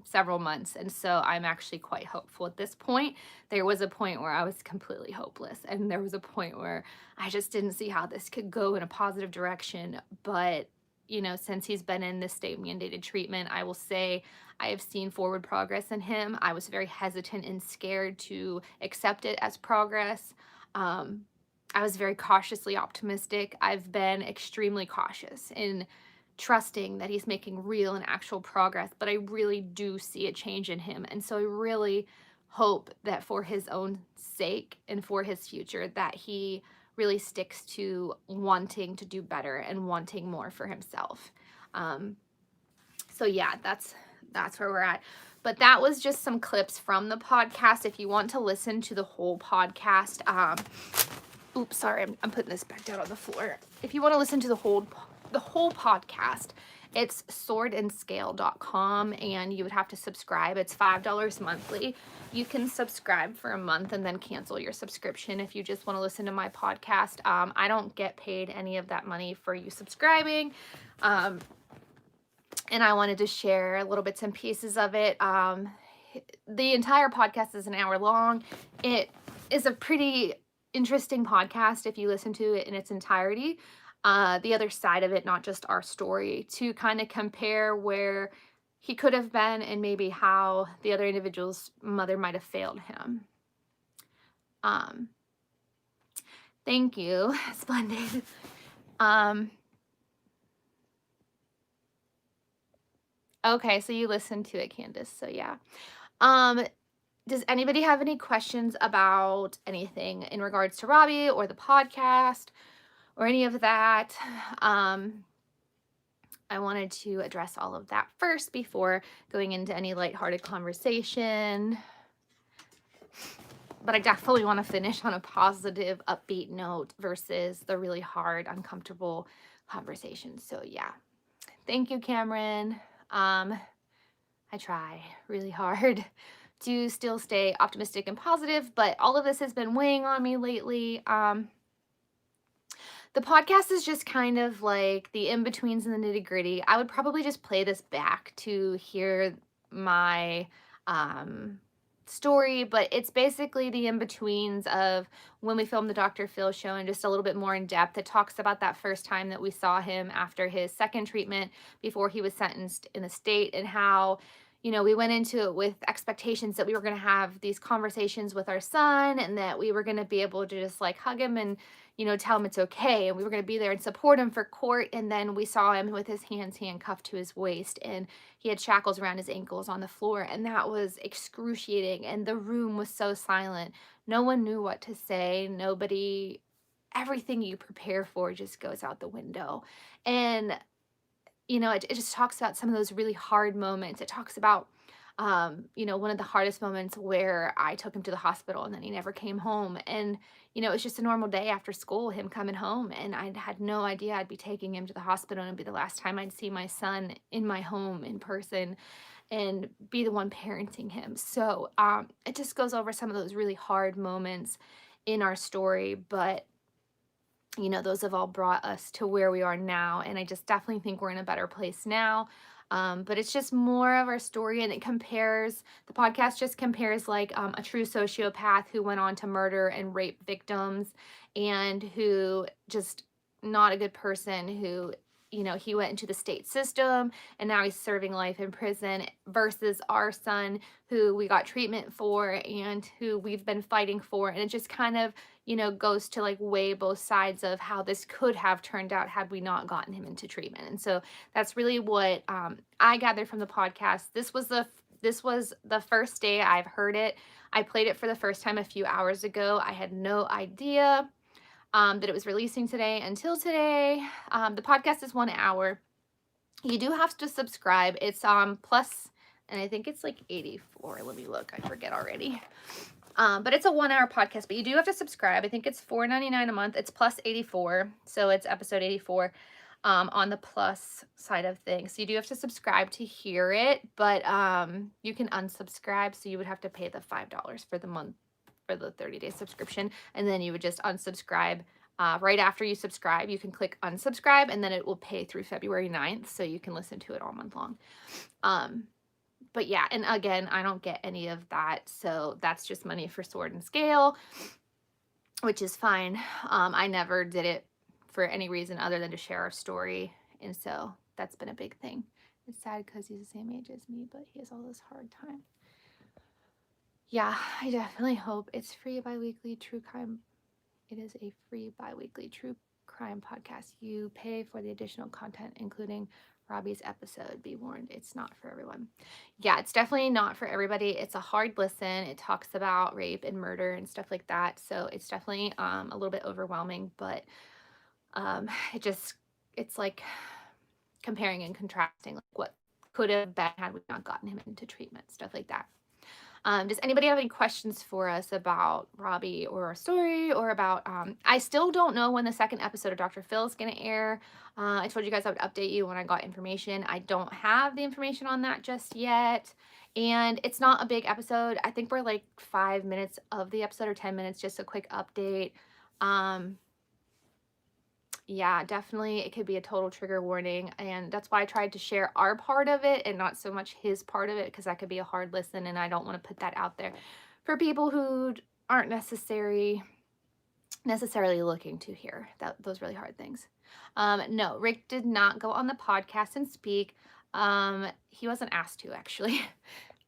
S1: several months. And so I'm actually quite hopeful at this point. There was a point where I was completely hopeless, and there was a point where I just didn't see how this could go in a positive direction. But, since he's been in this state mandated treatment, I will say I have seen forward progress in him. I was very hesitant and scared to accept it as progress. I was very cautiously optimistic. I've been extremely cautious in trusting that he's making real and actual progress, but I really do see a change in him. And so I really hope that for his own sake and for his future, that he really sticks to wanting to do better and wanting more for himself. So yeah, that's where we're at. But that was just some clips from the podcast. If you want to listen to the whole podcast, oops, sorry, I'm putting this back down on the floor. If you want to listen to the whole podcast, it's swordandscale.com, and you would have to subscribe. It's $5 monthly. You can subscribe for a month and then cancel your subscription if you just want to listen to my podcast. I don't get paid any of that money for you subscribing. And I wanted to share little bits and pieces of it. The entire podcast is an hour long. It is a pretty interesting podcast if you listen to it in its entirety. The other side of it, not just our story, to kind of compare where he could have been and maybe how the other individual's mother might have failed him. Thank you. Splendid. Okay, so you listened to it, Candace. So yeah. Does anybody have any questions about anything in regards to Robbie or the podcast or any of that? I wanted to address all of that first before going into any lighthearted conversation. But I definitely want to finish on a positive, upbeat note versus the really hard, uncomfortable conversation. So yeah. Thank you, Cameron. I try really hard to still stay optimistic and positive, but all of this has been weighing on me lately. The podcast is just kind of like the in-betweens and the nitty-gritty. I would probably just play this back to hear my story, but it's basically the in-betweens of when we filmed the Dr. Phil show, and just a little bit more in depth. It talks about that first time that we saw him after his second treatment before he was sentenced in the state, and how, we went into it with expectations that we were going to have these conversations with our son, and that we were going to be able to just like hug him and, tell him it's okay. And we were going to be there and support him for court. And then we saw him with his hands handcuffed to his waist, and he had shackles around his ankles on the floor. And that was excruciating. And the room was so silent. No one knew what to say. Everything you prepare for just goes out the window. And it just talks about some of those really hard moments. It talks about you know, one of the hardest moments where I took him to the hospital and then he never came home. And, you know, it was just a normal day after school, him coming home. And I had no idea I'd be taking him to the hospital and it'd be the last time I'd see my son in my home in person and be the one parenting him. So it just goes over some of those really hard moments in our story. But, you know, those have all brought us to where we are now. And I just definitely think we're in a better place now. But it's just more of our story, and it compares, the podcast just compares like a true sociopath who went on to murder and rape victims and who just not a good person, who, you know, he went into the state system and now he's serving life in prison, versus our son who we got treatment for and who we've been fighting for. And it just kind of, you know, goes to like weigh both sides of how this could have turned out had we not gotten him into treatment. And so that's really what I gathered from the podcast. This was the first day I've heard it. I played it for the first time a few hours ago. I had no idea that it was releasing today until today. The podcast is 1 hour. You do have to subscribe. It's plus, and I think it's like 84. Let me look. I forget already. But it's a 1 hour podcast, but you do have to subscribe. I think it's $4.99 a month. It's plus 84. So it's episode 84 on the plus side of things. So you do have to subscribe to hear it, but you can unsubscribe. So you would have to pay the $5 for the month for the 30-day subscription. And then you would just unsubscribe. Right after you subscribe, you can click unsubscribe, and then it will pay through February 9th. So you can listen to it all month long. But yeah, and again, I don't get any of that. So that's just money for Sword and Scale, which is fine. I never did it for any reason other than to share our story. And so that's been a big thing. It's sad because he's the same age as me, but he has all this hard time. Yeah, I definitely hope it's free bi-weekly true crime. It is a free bi-weekly true crime podcast. You pay for the additional content, including Robbie's episode. Be warned, it's not for everyone. Yeah, it's definitely not for everybody. It's a hard listen. It talks about rape and murder and stuff like that. So it's definitely a little bit overwhelming, but it's like comparing and contrasting like what could have been had we not gotten him into treatment, stuff like that. Does anybody have any questions for us about Robbie or our story, or about, I still don't know when the second episode of Dr. Phil is going to air. I told you guys I would update you when I got information. I don't have the information on that just yet. And it's not a big episode. I think we're like 5 minutes of the episode, or 10 minutes, just a quick update. Yeah, definitely it could be a total trigger warning, and that's why I tried to share our part of it and not so much his part of it, because that could be a hard listen, and I don't want to put that out there for people who aren't necessarily looking to hear those really hard things. No, Rick did not go on the podcast and speak. He wasn't asked to, actually.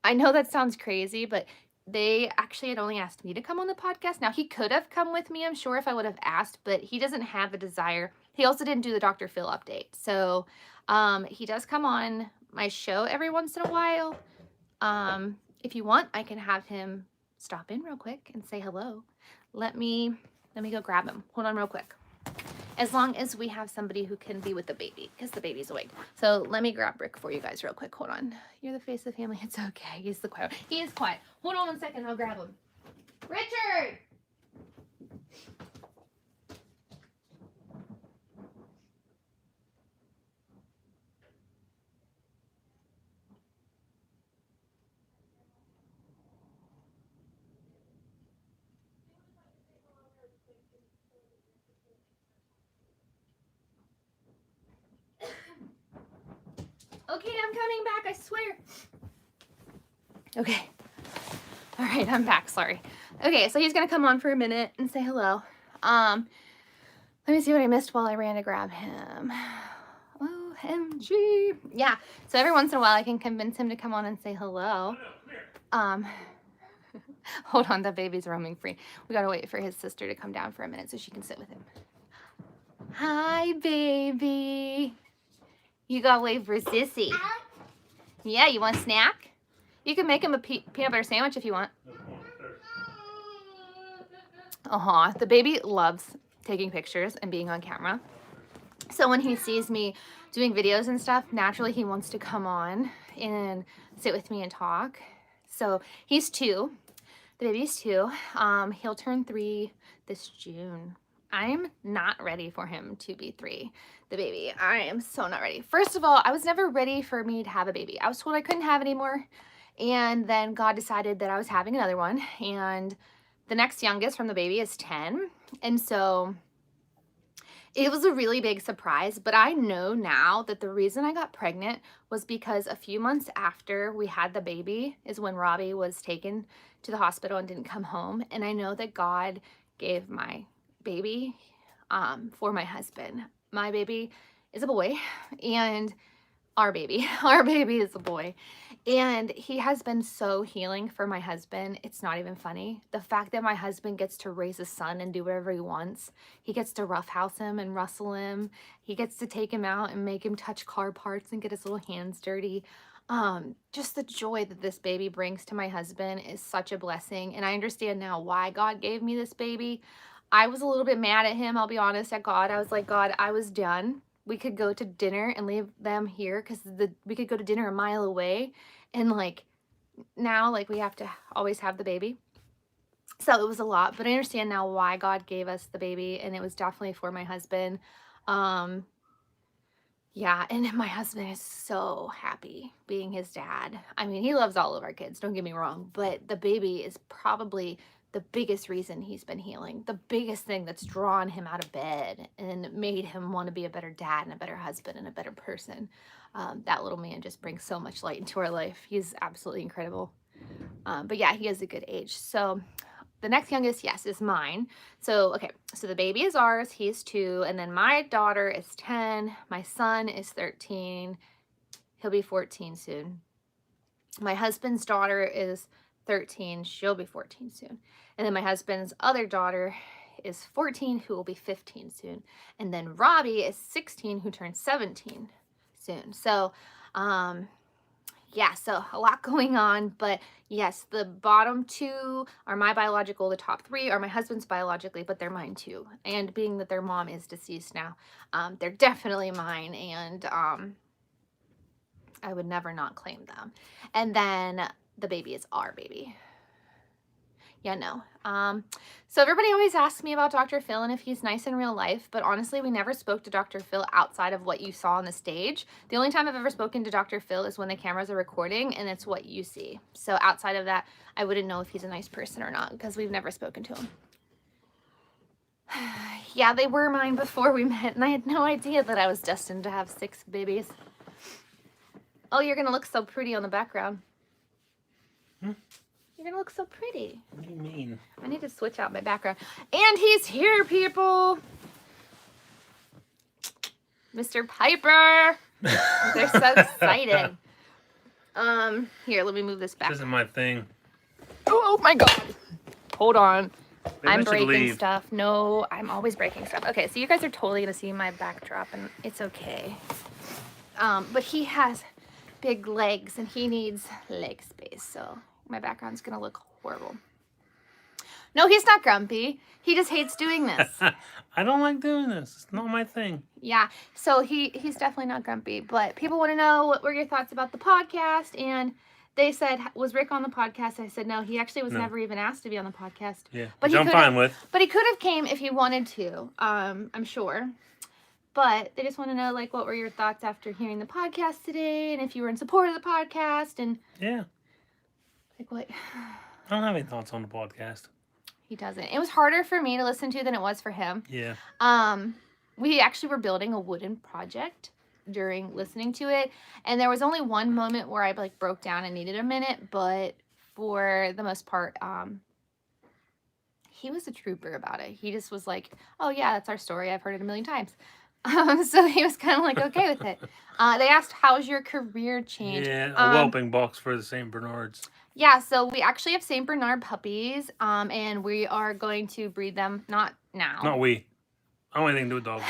S1: I know that sounds crazy, but they actually had only asked me to come on the podcast. Now, he could have come with me, I'm sure, if I would have asked, but he doesn't have the desire. He also didn't do the Dr. Phil update. So he does come on my show every once in a while. If you want, I can have him stop in real quick and say hello. Let me go grab him. Hold on real quick. As long as we have somebody who can be with the baby, because the baby's awake. So let me grab Rick for you guys real quick. Hold on. You're the face of the family. It's okay. He's the quiet. He is quiet. Hold on 1 second. I'll grab him. Richard! Okay, I'm coming back, I swear. Okay. All right, I'm back, sorry. Okay, so he's gonna come on for a minute and say hello. Let me see what I missed while I ran to grab him. OMG. Yeah, so every once in a while I can convince him to come on and say hello. Hold on, the baby's roaming free. We gotta wait for his sister to come down for a minute so she can sit with him. Hi, baby. You gotta wait for Sissy. Yeah, you want a snack? You can make him a peanut butter sandwich if you want. The baby loves taking pictures and being on camera. So when he sees me doing videos and stuff, naturally he wants to come on and sit with me and talk. So he's 2. The baby's 2. He'll turn 3 this June. I'm not ready for him to be 3, the baby. I am so not ready. First of all, I was never ready for me to have a baby. I was told I couldn't have any more. And then God decided that I was having another one. And the next youngest from the baby is 10. And so it was a really big surprise. But I know now that the reason I got pregnant was because a few months after we had the baby is when Robbie was taken to the hospital and didn't come home. And I know that God gave my baby for my husband. My baby is a boy, and our baby is a boy, and he has been so healing for my husband. It's not even funny. The fact that my husband gets to raise a son and do whatever he wants. He gets to roughhouse him and rustle him. He gets to take him out and make him touch car parts and get his little hands dirty. Just the joy that this baby brings to my husband is such a blessing. And I understand now why God gave me this baby. I was a little bit mad at him, I'll be honest, at God. I was like, God, I was done. We could go to dinner and leave them here because we could go to dinner a mile away. And like now, like we have to always have the baby. So it was a lot, but I understand now why God gave us the baby. And it was definitely for my husband. Yeah, and my husband is so happy being his dad. I mean, he loves all of our kids, don't get me wrong, but the baby is probably the biggest reason he's been healing, the biggest thing that's drawn him out of bed and made him want to be a better dad and a better husband and a better person. That little man just brings so much light into our life. He's absolutely incredible. But yeah, he is a good age. So the next youngest, yes, is mine. So, okay, so the baby is ours. He's 2. And then my daughter is 10. My son is 13. He'll be 14 soon. My husband's daughter is 13. She'll be 14 soon. And then my husband's other daughter is 14, who will be 15 soon. And then Robbie is 16, who turns 17 soon. So, yeah, so a lot going on, but yes, the bottom 2 are my biological, the top 3 are my husband's biologically, but they're mine too. And being that their mom is deceased now, they're definitely mine, and I would never not claim them. And then the baby is our baby. Yeah, no. So everybody always asks me about Dr. Phil and if he's nice in real life, but honestly, we never spoke to Dr. Phil outside of what you saw on the stage. The only time I've ever spoken to Dr. Phil is when the cameras are recording, and it's what you see. So outside of that, I wouldn't know if he's a nice person or not because we've never spoken to him. Yeah, they were mine before we met, and I had no idea that I was destined to have 6 babies. Oh, you're going to look so pretty on the background. You're going to look so pretty.
S7: What do you mean?
S1: I need to switch out my background. And he's here, people. Mr. Piper. They're so excited. Here, let me move this back.
S7: This isn't my thing.
S1: Oh my God. Hold on.
S7: Maybe
S1: I'm
S7: I should
S1: breaking
S7: leave.
S1: stuff. No, I'm always breaking stuff. Okay, so you guys are totally going to see my backdrop, and it's okay. But he has big legs, and he needs leg space, so my background's gonna look horrible. No, he's not grumpy. He just hates doing this.
S7: I don't like doing this. It's not my thing.
S1: Yeah, so he's definitely not grumpy. But people want to know, what were your thoughts about the podcast? And they said, was Rick on the podcast? I said, no, he actually was never even asked to be on the podcast.
S7: Yeah,
S1: but
S7: which I'm fine with.
S1: But he could have came if he wanted to, I'm sure. But they just want to know, like, what were your thoughts after hearing the podcast today? And if you were in support of the podcast, and...
S7: Yeah.
S1: Like, what?
S7: I don't have any thoughts on the podcast.
S1: He doesn't. It was harder for me to listen to than it was for him.
S7: Yeah.
S1: We actually were building a wooden project during listening to it, and there was only one moment where I like broke down and needed a minute, but for the most part, he was a trooper about it. He just was like, oh yeah, that's our story. I've heard it a million times. So he was kind of like okay with it. They asked, how's your career change?
S7: Yeah, a whelping box for the St. Bernards.
S1: Yeah, so we actually have St. Bernard puppies, and we are going to breed them, not now.
S7: Not we. I don't want anything to do with dogs.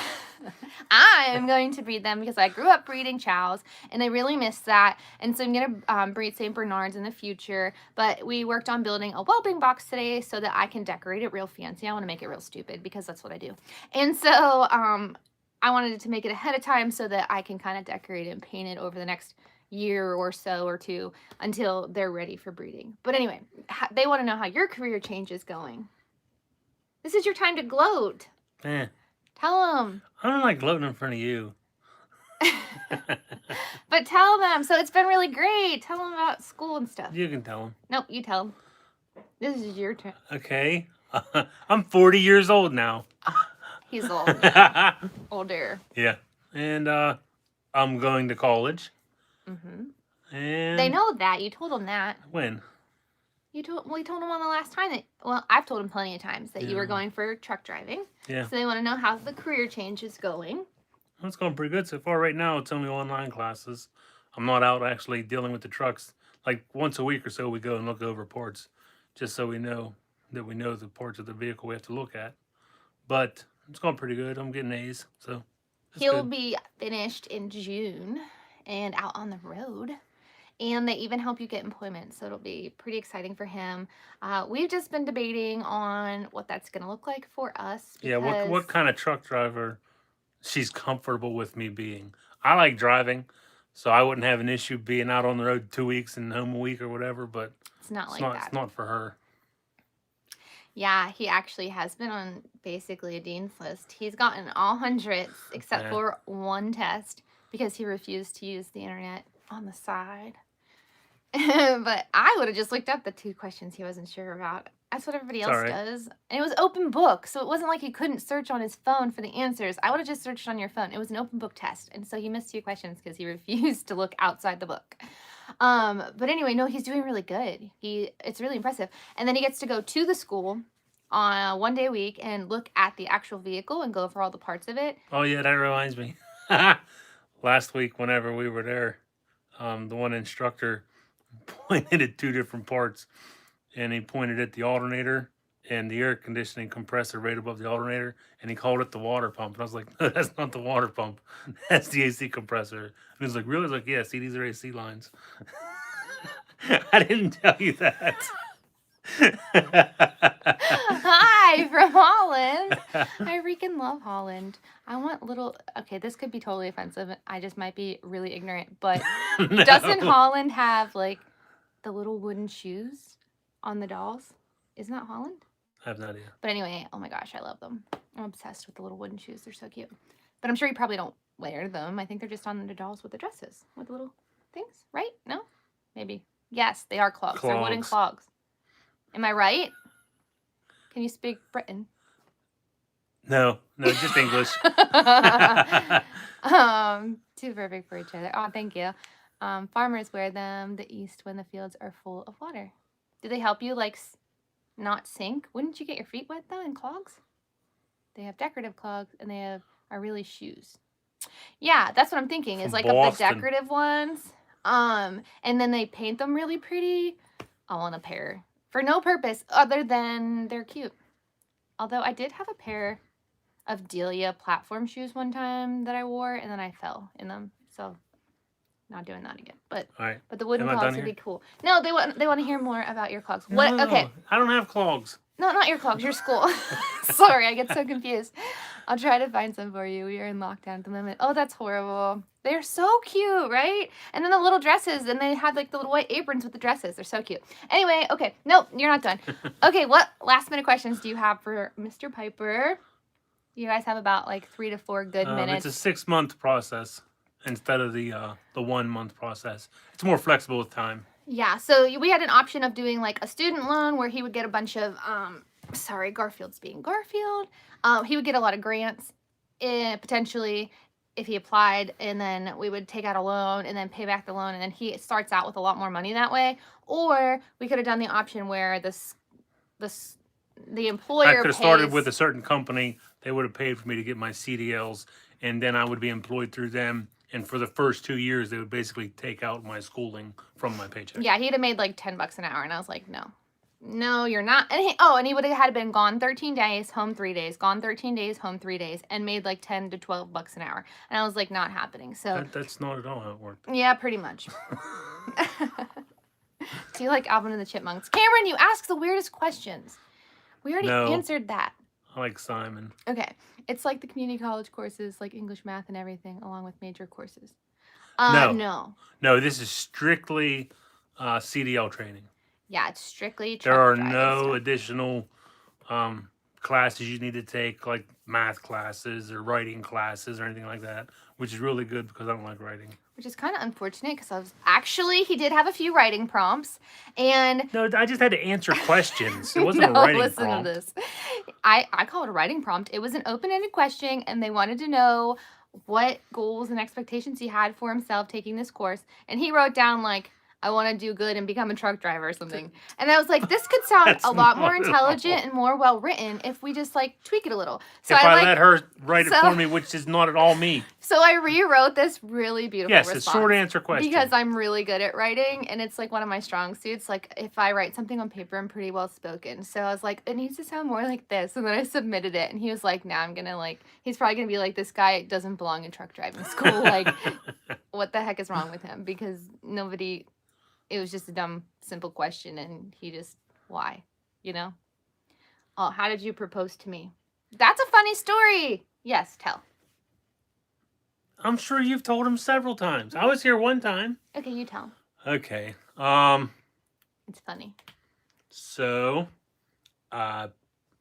S1: I am going to breed them because I grew up breeding chows, and I really miss that. And so I'm going to breed St. Bernards in the future. But we worked on building a whelping box today so that I can decorate it real fancy. I want to make it real stupid because that's what I do. And so I wanted to make it ahead of time so that I can kind of decorate it and paint it over the next year or so or two until they're ready for breeding. But anyway, they want to know how your career change is going. This is your time to gloat. Tell them.
S7: I don't like gloating in front of you.
S1: But tell them. So it's been really great. Tell them about school and stuff.
S7: You can tell them.
S1: Nope, you tell them. This is your turn.
S7: Okay. I'm 40 years old now.
S1: He's old. Yeah. Older.
S7: Yeah. And I'm going to college.
S1: Mm-hmm.
S7: And
S1: they know that. You told them that.
S7: When?
S1: We told them on the last time that, well, I've told them plenty of times that you were going for truck driving.
S7: Yeah.
S1: So they want to know how the career change is going.
S7: Well, it's going pretty good so far. Right now, it's only online classes. I'm not out actually dealing with the trucks. Like once a week or so, we go and look over parts, just so we know that we know the parts of the vehicle we have to look at. But it's going pretty good. I'm getting A's, so
S1: he'll be finished in June and out on the road. And they even help you get employment, so it'll be pretty exciting for him. We've just been debating on what that's going to look like for us.
S7: Yeah, what kind of truck driver she's comfortable with me being. I like driving, so I wouldn't have an issue being out on the road 2 weeks and home a week or whatever, but
S1: it's not like that.
S7: It's not for her.
S1: Yeah, he actually has been on basically a dean's list. He's gotten all hundreds except for one test because he refused to use the internet on the side. But I would have just looked up the 2 questions he wasn't sure about. That's what everybody else does. And it was open book, so it wasn't like he couldn't search on his phone for the answers. I would have just searched on your phone. It was an open book test, and so he missed 2 questions because he refused to look outside the book. But anyway, no, he's doing really good. It's really impressive. And then he gets to go to the school on 1 day a week and look at the actual vehicle and go over all the parts of it.
S7: Oh yeah, that reminds me. Last week, whenever we were there, the one instructor pointed at 2 different parts, and he pointed at the alternator and the air conditioning compressor right above the alternator, and he called it the water pump. And I was like, no, that's not the water pump. That's the AC compressor. And he was like, really? I was like, yeah, see, these are AC lines. I didn't tell you that.
S1: Hi from Holland. I freaking love Holland. I want little, okay, this could be totally offensive. I just might be really ignorant, but
S7: No.
S1: Doesn't Holland have like the little wooden shoes on the dolls? Isn't that Holland?
S7: I have no idea.
S1: But anyway, oh my gosh, I love them. I'm obsessed with the little wooden shoes. They're so cute. But I'm sure you probably don't wear them. I think they're just on the dolls with the dresses, with the little things, right? No? Maybe. Yes, they are clogs. They're wooden clogs. Am I right? Can you speak Britain?
S7: No, just English.
S1: Too perfect for each other. Oh, thank you. Farmers wear them the east when the fields are full of water. Do they help you like not sink? Wouldn't you get your feet wet though in clogs? They have decorative clogs and they are really shoes. Yeah, that's what I'm thinking. Is like of the decorative ones. And then they paint them really pretty. I want a pair for no purpose other than they're cute. Although I did have a pair of Delia platform shoes one time that I wore and then I fell in them. So not doing that again. But the wooden clogs would be cool. No, they want to hear more about your clogs. What?
S7: No,
S1: okay.
S7: I don't have clogs.
S1: No, not your clogs, your school. Sorry, I get so confused. I'll try to find some for you. We are in lockdown at the moment. Oh, that's horrible. They're so cute, right? And then the little dresses, and they had like the little white aprons with the dresses. They're so cute. Anyway, okay. Nope, you're not done. Okay, what last minute questions do you have for Mr. Piper? You guys have about like 3 to 4 good minutes.
S7: It's a 6-month process instead of the 1 month process. It's more flexible with time.
S1: Yeah, so we had an option of doing like a student loan where he would get a bunch of, sorry, Garfield's being Garfield. He would get a lot of grants, potentially, if he applied, and then we would take out a loan and then pay back the loan, and then he starts out with a lot more money that way. Or we could have done the option where the employer
S7: I could have started with a certain company. They would have paid for me to get my CDLs, and then I would be employed through them. And for the first 2 years, they would basically take out my schooling from my paycheck.
S1: Yeah, he'd have made like $10 an hour, and I was like, no, you're not. And he would have had been gone 13 days, home 3 days, gone 13 days, home 3 days, and made like 10 to 12 bucks an hour. And I was like, not happening. So
S7: that's not at all how it worked.
S1: Yeah, pretty much. Do you like Alvin and the Chipmunks? Cameron, you ask the weirdest questions. We already answered that.
S7: I like Simon.
S1: Okay. It's like the community college courses, like English, math, and everything, along with major courses. No.
S7: No, this is strictly CDL training.
S1: Yeah, it's strictly truck
S7: There are
S1: driving
S7: no
S1: stuff.
S7: additional classes you need to take, like math classes or writing classes or anything like that, which is really good because I don't like writing.
S1: Which is kind of unfortunate because he did have a few writing prompts, and
S7: no, I just had to answer questions. It wasn't a writing
S1: listen
S7: prompt.
S1: To this. I call it a writing prompt. It was an open-ended question, and they wanted to know what goals and expectations he had for himself taking this course, and he wrote down like, I want to do good and become a truck driver or something. And I was like, this could sound a lot more intelligent and more well written if we just like tweak it a little. So
S7: if I let her write it for me, which is not at all me.
S1: So I rewrote this really beautiful response.
S7: Yes, a short answer question.
S1: Because I'm really good at writing, and it's like one of my strong suits. Like if I write something on paper, I'm pretty well spoken. So I was like, it needs to sound more like this. And then I submitted it, and he was like, nah, I'm gonna like, he's probably gonna be like, this guy doesn't belong in truck driving school. Like, what the heck is wrong with him? Because it was just a dumb, simple question, and he just, why? You know? Oh, how did you propose to me? That's a funny story. Yes, tell.
S7: I'm sure you've told him several times. I was here one time.
S1: Okay, you tell.
S7: Okay.
S1: It's funny.
S7: So,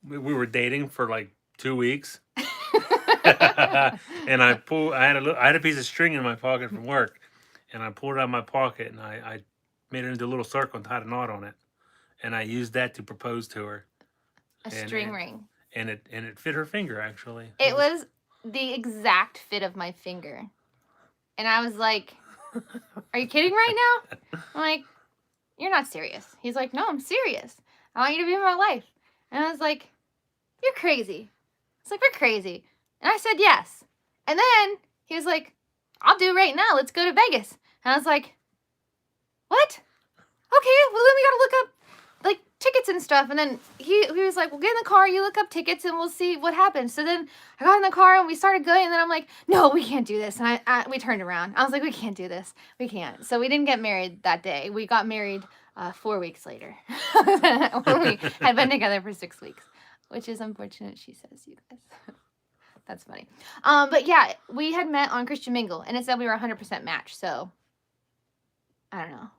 S7: we were dating for like 2 weeks. And I had a piece of string in my pocket from work, and I pulled it out of my pocket, and I made it into a little circle and tied a knot on it, and I used that to propose to her.
S1: A string ring.
S7: And it fit her finger, actually.
S1: It was the exact fit of my finger. And I was like, are you kidding right now? I'm like, you're not serious. He's like, no, I'm serious. I want you to be in my life. And I was like, you're crazy. It's like, we're crazy. And I said yes. And then he was like, I'll do it right now. Let's go to Vegas. And I was like, what? Okay, well then we gotta look up like tickets and stuff. And then he was like, well, get in the car, you look up tickets, and we'll see what happens. So then I got in the car and we started going, and then I'm like, no, we can't do this. And we turned around. I was like, we can't do this. We can't. So we didn't get married that day. We got married 4 weeks later. When we had been together for 6 weeks, which is unfortunate, she says, you guys. That's funny. But yeah, we had met on Christian Mingle, and it said we were 100% match. So I don't know.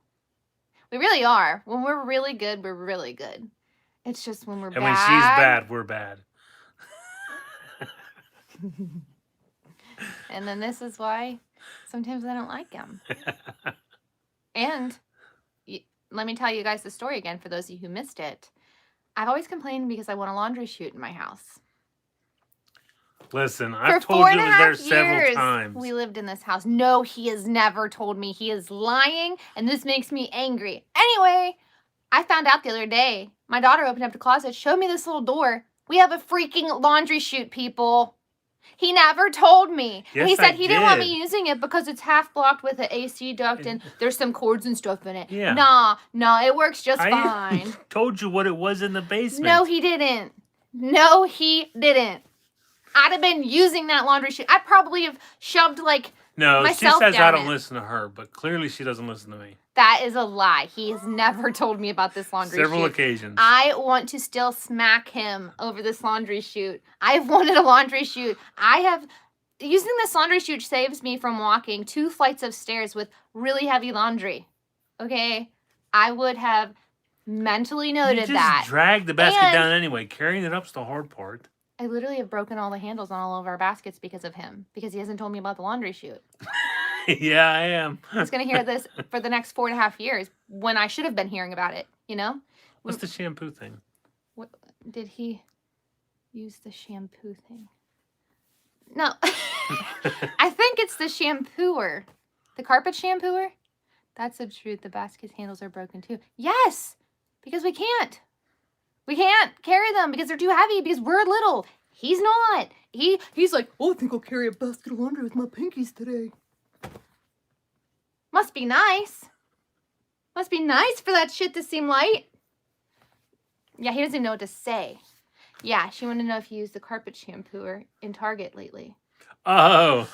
S1: We really are. When we're really good, we're really good. It's just when we're bad.
S7: And when she's bad, we're bad.
S1: And then this is why sometimes I don't like him. And let me tell you guys the story again for those of you who missed it. I've always complained because I want a laundry chute in my house.
S7: Listen, I've told you it was there several times.
S1: We lived in this house. No, he has never told me. He is lying, and this makes me angry. Anyway, I found out the other day. My daughter opened up the closet, showed me this little door. We have a freaking laundry chute, people. He never told me.
S7: Yes,
S1: he said he didn't want
S7: did.
S1: me using it because it's half blocked with an AC duct and there's some cords and stuff in it.
S7: Yeah.
S1: Nah, it works just fine.
S7: Told you what it was in the basement.
S1: No, he didn't. No, he didn't. I'd have been using that laundry chute. I'd probably have shoved like myself
S7: she says
S1: down
S7: I don't
S1: it.
S7: listen to her, but clearly she doesn't listen to me.
S1: That is a lie. He has never told me about this laundry chute.
S7: Several occasions.
S1: I want to still smack him over this laundry chute. I've wanted a laundry chute. Using this laundry chute saves me from walking 2 flights of stairs with really heavy laundry. Okay? I would have mentally noted that.
S7: You just drag the basket down anyway. Carrying it up's the hard part.
S1: I literally have broken all the handles on all of our baskets because of him. Because he hasn't told me about the laundry chute.
S7: Yeah, I am.
S1: He's going to hear this for the next 4.5 years when I should have been hearing about it, you know?
S7: What's the shampoo thing?
S1: What, did he use the shampoo thing? No. I think it's the shampooer. The carpet shampooer? That's the truth. The basket handles are broken too. Yes! Because we can't. We can't carry them because they're too heavy because we're little. He's not. He's like, oh, I think I'll carry a basket of laundry with my pinkies today. Must be nice. Must be nice for that shit to seem light. Yeah, he doesn't know what to say. Yeah, she wanted to know if you used the carpet shampooer in Target lately.
S7: Oh.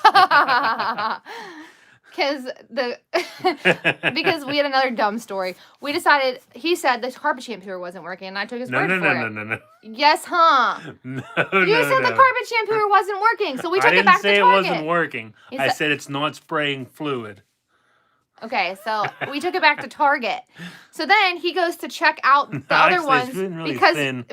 S1: Because we had another dumb story. We decided, he said the carpet shampooer wasn't working, and I took his word for it.
S7: No.
S1: Yes, huh?
S7: No,
S1: You said the carpet shampooer wasn't working, so we took it back to Target.
S7: I didn't say it wasn't working. I said it's not spraying fluid.
S1: Okay, so we took it back to Target. So then he goes to check out the other ones
S7: really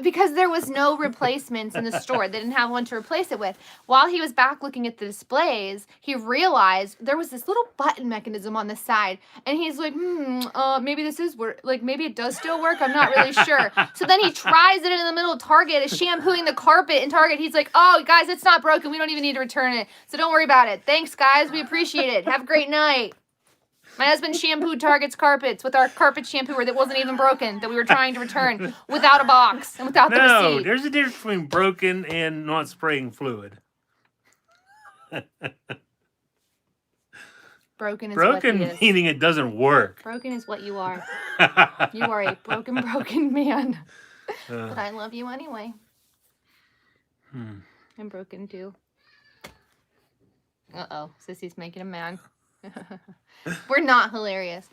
S1: because there was no replacements in the store. They didn't have one to replace it with. While he was back looking at the displays, he realized there was this little button mechanism on the side, and he's like, maybe this is work. Like maybe it does still work. I'm not really sure. So then he tries it in the middle of Target, is shampooing the carpet in Target. He's like, oh guys, it's not broken. We don't even need to return it. So don't worry about it. Thanks guys, we appreciate it. Have a great night. My husband shampooed Target's carpets with our carpet shampooer that wasn't even broken, that we were trying to return without a box and without the receipt.
S7: No, there's a difference between broken and not spraying fluid.
S1: Broken
S7: meaning it doesn't work.
S1: Broken is what you are. You are a broken man. But I love you anyway. I'm broken too. Uh-oh, Sissy's making a man. We're not hilarious.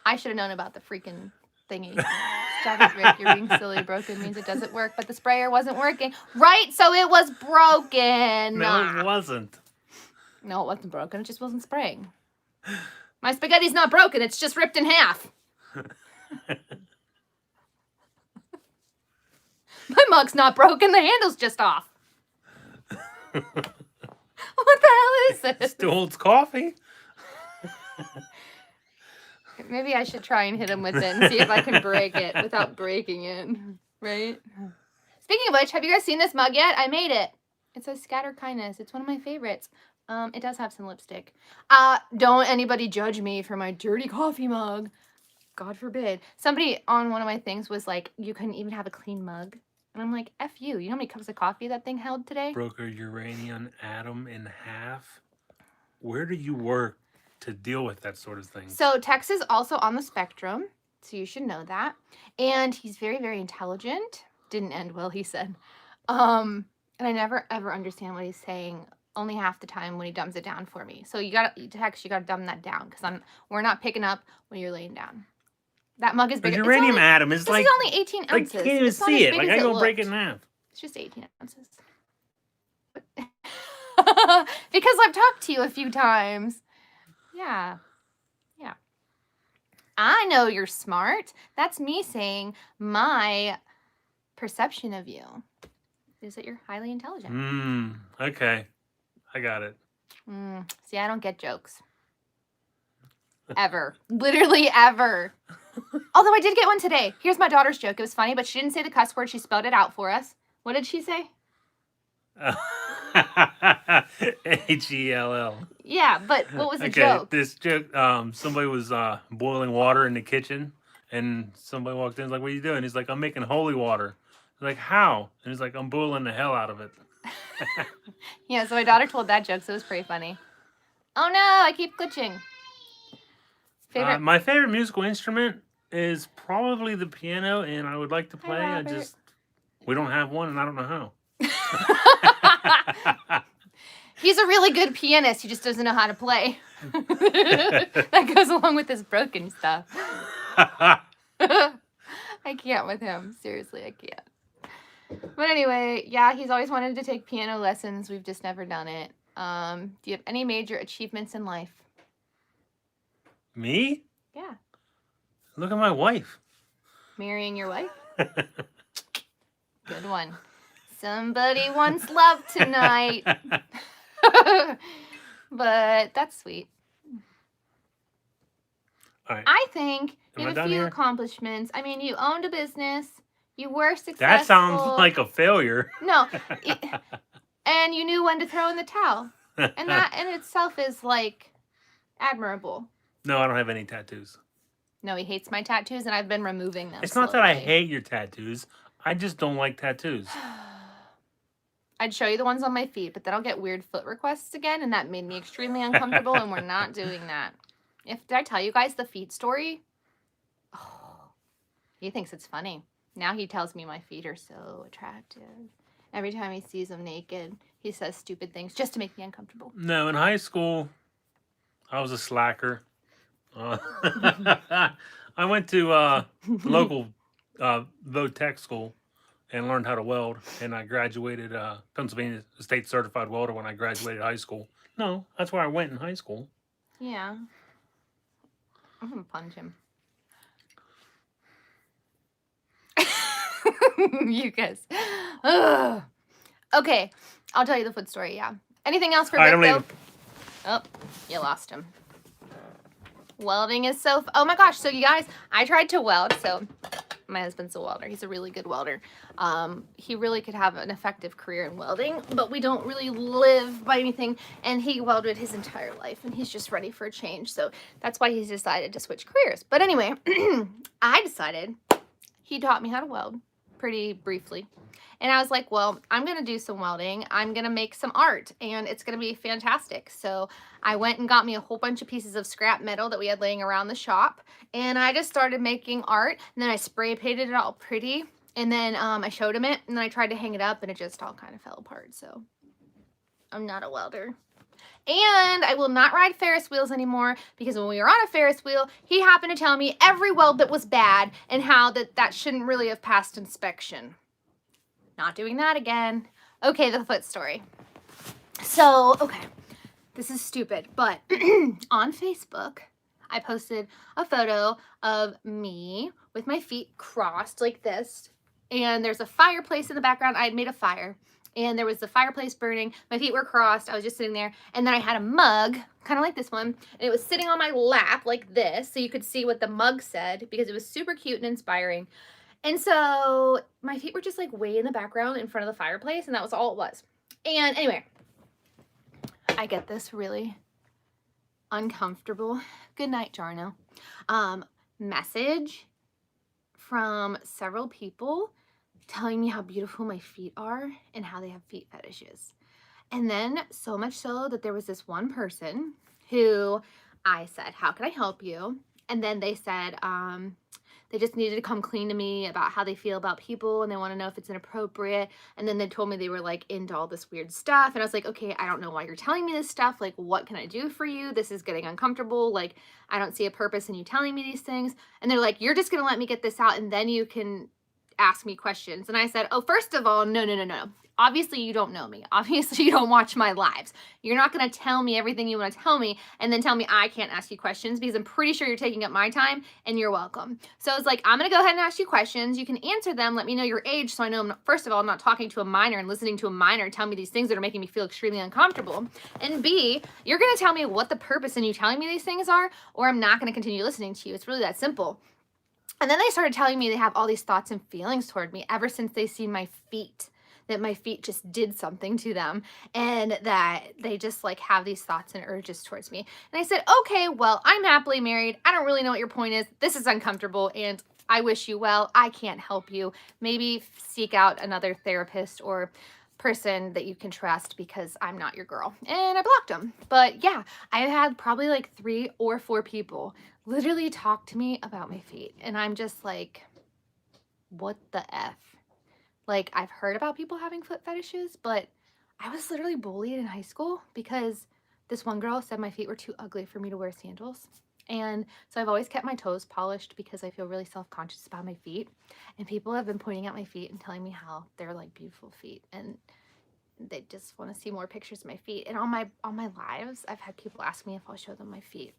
S1: I should have known about the freaking thingy. Stop it, Rick. You're being silly. Broken means it doesn't work, but the sprayer wasn't working. Right, so it was broken.
S7: No, it wasn't.
S1: No, it wasn't broken. It just wasn't spraying. My spaghetti's not broken. It's just ripped in half. My mug's not broken. The handle's just off. What the hell is this?
S7: Still holds coffee.
S1: Maybe I should try and hit him with it and see if I can break it without breaking it. Right? Speaking of which, have you guys seen this mug yet? I made it. It says Scatter Kindness. It's one of my favorites. It does have some lipstick. Don't anybody judge me for my dirty coffee mug. God forbid. Somebody on one of my things was like, you couldn't even have a clean mug. And I'm like, F you. You know how many cups of coffee that thing held today?
S7: Broke a uranium atom in half. Where do you work to deal with that sort of thing?
S1: So Tex is also on the spectrum, so you should know that. And he's very, very intelligent. Didn't end well, he said. And I never ever understand what he's saying. Only half the time when he dumbs it down for me. So you gotta dumb that down because we're not picking up when you're laying down. That mug is bigger.
S7: The uranium atom is like,
S1: this is only 18 ounces.
S7: Like, you can't even see it. Like I go break it in half.
S1: It's just 18 ounces. Because I've talked to you a few times. Yeah. I know you're smart. That's me saying my perception of you is that you're highly intelligent.
S7: Okay. I got it.
S1: See, I don't get jokes. Ever. Literally ever. Although I did get one today. Here's my daughter's joke. It was funny, but she didn't say the cuss word. She spelled it out for us. What did she say?
S7: H-E-L-L.
S1: Yeah, but what was the
S7: Okay,
S1: joke?
S7: this joke, somebody was boiling water in the kitchen, and somebody walked in, like, what are you doing? He's like, I'm making holy water. He's like, how? And he's like, I'm boiling the hell out of it.
S1: Yeah, so my daughter told that joke, so it was pretty funny. Oh no, I keep glitching.
S7: My favorite musical instrument is probably the piano, and I would like to play. We don't have one, and I don't know how.
S1: He's a really good pianist. He just doesn't know how to play. That goes along with his broken stuff. I can't with him. Seriously, I can't. But anyway, yeah, he's always wanted to take piano lessons. We've just never done it. Do you have any major achievements in life?
S7: Me?
S1: Yeah.
S7: Look at my wife.
S1: Marrying your wife? Good one. Somebody wants love tonight. But that's sweet.
S7: All right.
S1: I think you
S7: Am
S1: have
S7: I
S1: a few
S7: done here?
S1: accomplishments. I mean, you owned a business. You were successful.
S7: That sounds like a failure.
S1: No. And you knew when to throw in the towel. And that in itself is, like, admirable.
S7: No, I don't have any tattoos.
S1: No, he hates my tattoos, and I've been removing them.
S7: It's not that I
S1: slowly.
S7: hate your tattoos. I just don't like tattoos.
S1: I'd show you the ones on my feet, but then I'll get weird foot requests again, and that made me extremely uncomfortable, and we're not doing that. Did I tell you guys the feet story? Oh, he thinks it's funny. Now he tells me my feet are so attractive. Every time he sees them naked, he says stupid things just to make me uncomfortable.
S7: No, in high school, I was a slacker. I went to local Vo-Tech school and learned how to weld, and I graduated Pennsylvania State Certified Welder when I graduated high school. No, that's where I went in high school.
S1: Yeah. I'm gonna punch him. You guys. Ugh. Okay, I'll tell you the foot story, yeah. Anything else for Vic, though? Oh, you lost him. Welding is so... Oh my gosh, so you guys, I tried to weld, so... My husband's a welder. He's a really good welder. He really could have an effective career in welding, but we don't really live by anything, and he welded his entire life, and he's just ready for a change, so that's why he's decided to switch careers. But anyway, I decided he taught me how to weld pretty briefly, and I was like, well, I'm gonna do some welding. I'm gonna make some art, and it's gonna be fantastic. So I went and got me a whole bunch of pieces of scrap metal that we had laying around the shop, and I just started making art, and then I spray painted it all pretty, and then I showed him it, and then I tried to hang it up, and it just all kind of fell apart. So I'm not a welder. And I will not ride Ferris wheels anymore, because when we were on a Ferris wheel, he happened to tell me every weld that was bad and how that shouldn't really have passed inspection. Not doing that again. Okay, the foot story. So, okay, this is stupid, but on Facebook, I posted a photo of me with my feet crossed like this, and there's a fireplace in the background. I had made a fire, and there was the fireplace burning. My feet were crossed. I was just sitting there, and then I had a mug, kind of like this one, and it was sitting on my lap like this, so you could see what the mug said, because it was super cute and inspiring. And so my feet were just like way in the background in front of the fireplace, and that was all it was. And anyway, I get this really uncomfortable, good night, Jarno, message from several people telling me how beautiful my feet are and how they have feet fetishes. And then so much so that there was this one person who I said, how can I help you? And then they said, they just needed to come clean to me about how they feel about people, and they want to know if it's inappropriate. And then they told me they were like into all this weird stuff. And I was like, okay, I don't know why you're telling me this stuff. Like, what can I do for you? This is getting uncomfortable. Like, I don't see a purpose in you telling me these things. And they're like, you're just going to let me get this out, and then you can ask me questions. And I said, oh, first of all, no. Obviously, you don't know me. Obviously, you don't watch my lives. You're not going to tell me everything you want to tell me and then tell me I can't ask you questions, because I'm pretty sure you're taking up my time, and you're welcome. So I was like, I'm going to go ahead and ask you questions. You can answer them. Let me know your age, so I know, first of all, I'm not talking to a minor and listening to a minor tell me these things that are making me feel extremely uncomfortable. And B, you're going to tell me what the purpose in you telling me these things are, or I'm not going to continue listening to you. It's really that simple. And then they started telling me they have all these thoughts and feelings toward me ever since they see my feet, that my feet just did something to them, and that they just like have these thoughts and urges towards me. And I said, okay, well, I'm happily married. I don't really know what your point is. This is uncomfortable, and I wish you well. I can't help you. Maybe seek out another therapist or person that you can trust, because I'm not your girl. And I blocked them. But yeah, I had probably like 3 or 4 people literally talk to me about my feet. And I'm just like, what the F? Like, I've heard about people having foot fetishes, but I was literally bullied in high school because this one girl said my feet were too ugly for me to wear sandals. And so I've always kept my toes polished because I feel really self-conscious about my feet. And people have been pointing out my feet and telling me how they're like beautiful feet, and they just want to see more pictures of my feet. And on my lives, I've had people ask me if I'll show them my feet.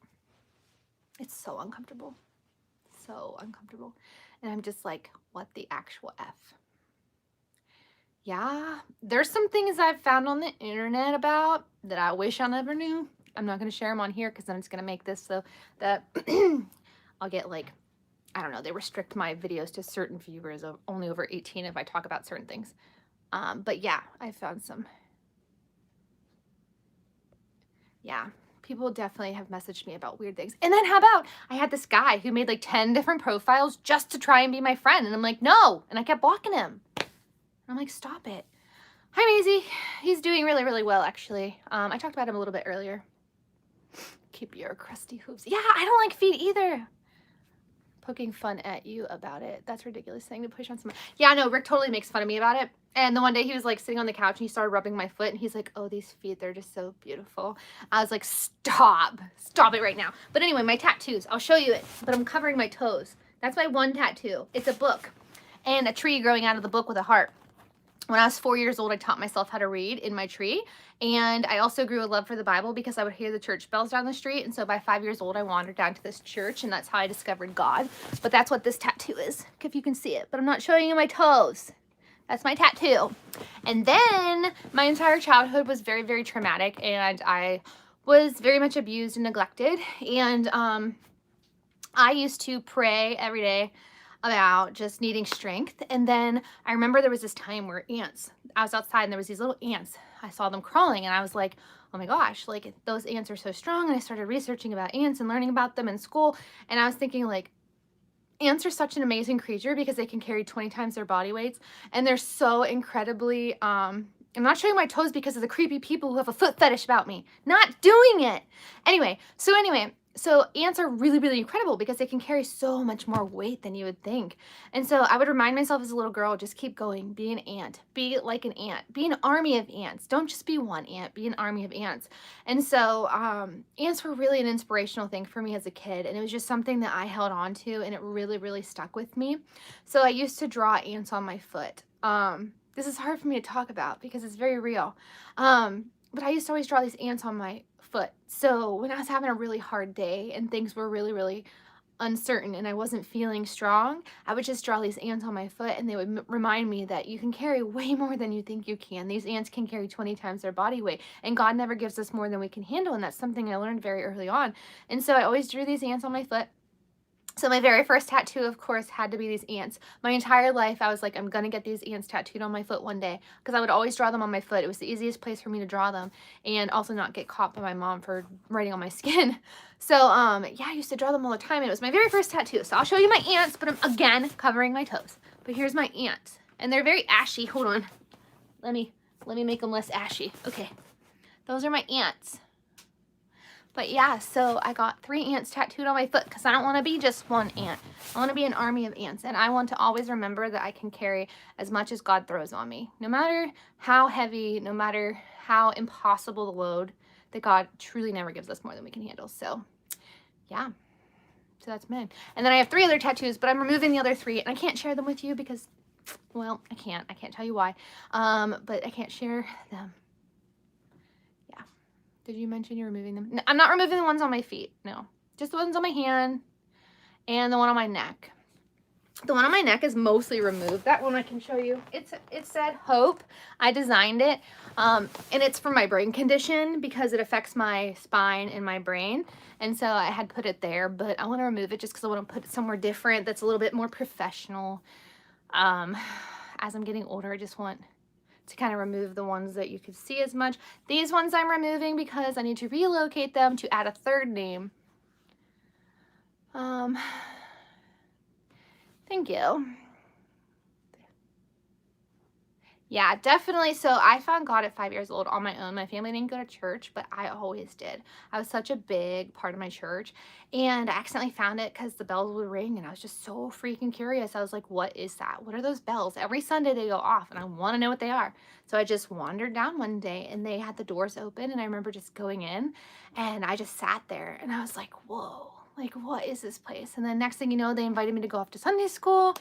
S1: It's so uncomfortable. So uncomfortable. And I'm just like, what the actual F? Yeah, there's some things I've found on the internet about that I wish I never knew. I'm not going to share them on here because then it's going to make this so that I'll get like, I don't know, they restrict my videos to certain viewers of only over 18 if I talk about certain things. But yeah, I found some. Yeah, people definitely have messaged me about weird things. And then how about, I had this guy who made like 10 different profiles just to try and be my friend. And I'm like, no. And I kept blocking him. I'm like, stop it. Hi, Maisie. He's doing really, really well, actually. I talked about him a little bit earlier. Keep your crusty hooves. Yeah, I don't like feet either. Poking fun at you about it. That's a ridiculous thing to push on someone. Yeah, no, Rick totally makes fun of me about it. And the one day he was like sitting on the couch and he started rubbing my foot and he's like, oh, these feet, they're just so beautiful. I was like, stop it right now. But anyway, my tattoos, I'll show you it, but I'm covering my toes. That's my one tattoo. It's a book and a tree growing out of the book with a heart. When I was 4 years old, I taught myself how to read in my tree. And I also grew a love for the Bible because I would hear the church bells down the street. And so by 5 years old, I wandered down to this church, and that's how I discovered God. But that's what this tattoo is, if you can see it. But I'm not showing you my toes. That's my tattoo. And then my entire childhood was very, very traumatic, and I was very much abused and neglected. And I used to pray every day about just needing strength. And then I remember there was this time where I was outside and there was these little ants. I saw them crawling and I was like, oh my gosh, like those ants are so strong. And I started researching about ants and learning about them in school. And I was thinking, like, ants are such an amazing creature because they can carry 20 times their body weights. And they're so incredibly, I'm not showing my toes because of the creepy people who have a foot fetish about me. Not doing it. Anyway, so ants are really, really incredible because they can carry so much more weight than you would think. And so I would remind myself as a little girl, just keep going, be an ant, be like an ant, be an army of ants. Don't just be one ant, be an army of ants. And so ants were really an inspirational thing for me as a kid. And it was just something that I held on to, and it really, really stuck with me. So I used to draw ants on my foot. This is hard for me to talk about because it's very real. But I used to always draw these ants on my foot. So when I was having a really hard day and things were really, really uncertain and I wasn't feeling strong, I would just draw these ants on my foot, and they would remind me that you can carry way more than you think you can. These ants can carry 20 times their body weight, and God never gives us more than we can handle, and that's something I learned very early on. And so I always drew these ants on my foot. So my very first tattoo, of course, had to be these ants. My entire life, I was like, I'm going to get these ants tattooed on my foot one day, because I would always draw them on my foot. It was the easiest place for me to draw them, and also not get caught by my mom for writing on my skin. So, yeah, I used to draw them all the time, and it was my very first tattoo. So I'll show you my ants, but I'm, again, covering my toes. But here's my ants, and they're very ashy. Hold on. Let me make them less ashy. Okay. Those are my ants. But yeah, so I got 3 ants tattooed on my foot because I don't want to be just one ant. I want to be an army of ants. And I want to always remember that I can carry as much as God throws on me. No matter how heavy, no matter how impossible the load, that God truly never gives us more than we can handle. So yeah, so that's mine. And then I have 3 other tattoos, but I'm removing the other 3. And I can't share them with you because, well, I can't tell you why. But I can't share them. Did you mention you're removing them? No, I'm not removing the ones on my feet. No, just the ones on my hand and the one on my neck. The one on my neck is mostly removed. That one I can show you. It said Hope. I designed it. And it's for my brain condition because it affects my spine and my brain. And so I had put it there, but I want to remove it just because I want to put it somewhere different that's a little bit more professional. As I'm getting older, I just want to kind of remove the ones that you could see as much. These ones I'm removing because I need to relocate them to add a 3rd name. Thank you. Yeah, definitely. So I found God at 5 years old on my own. My family didn't go to church, but I always did. I was such a big part of my church, and I accidentally found it because the bells would ring, and I was just so freaking curious. I was like, what is that? What are those bells? Every Sunday they go off, and I want to know what they are. So I just wandered down one day, and they had the doors open, and I remember just going in, and I just sat there, and I was like, whoa. Like, what is this place? And then next thing you know, they invited me to go off to Sunday school,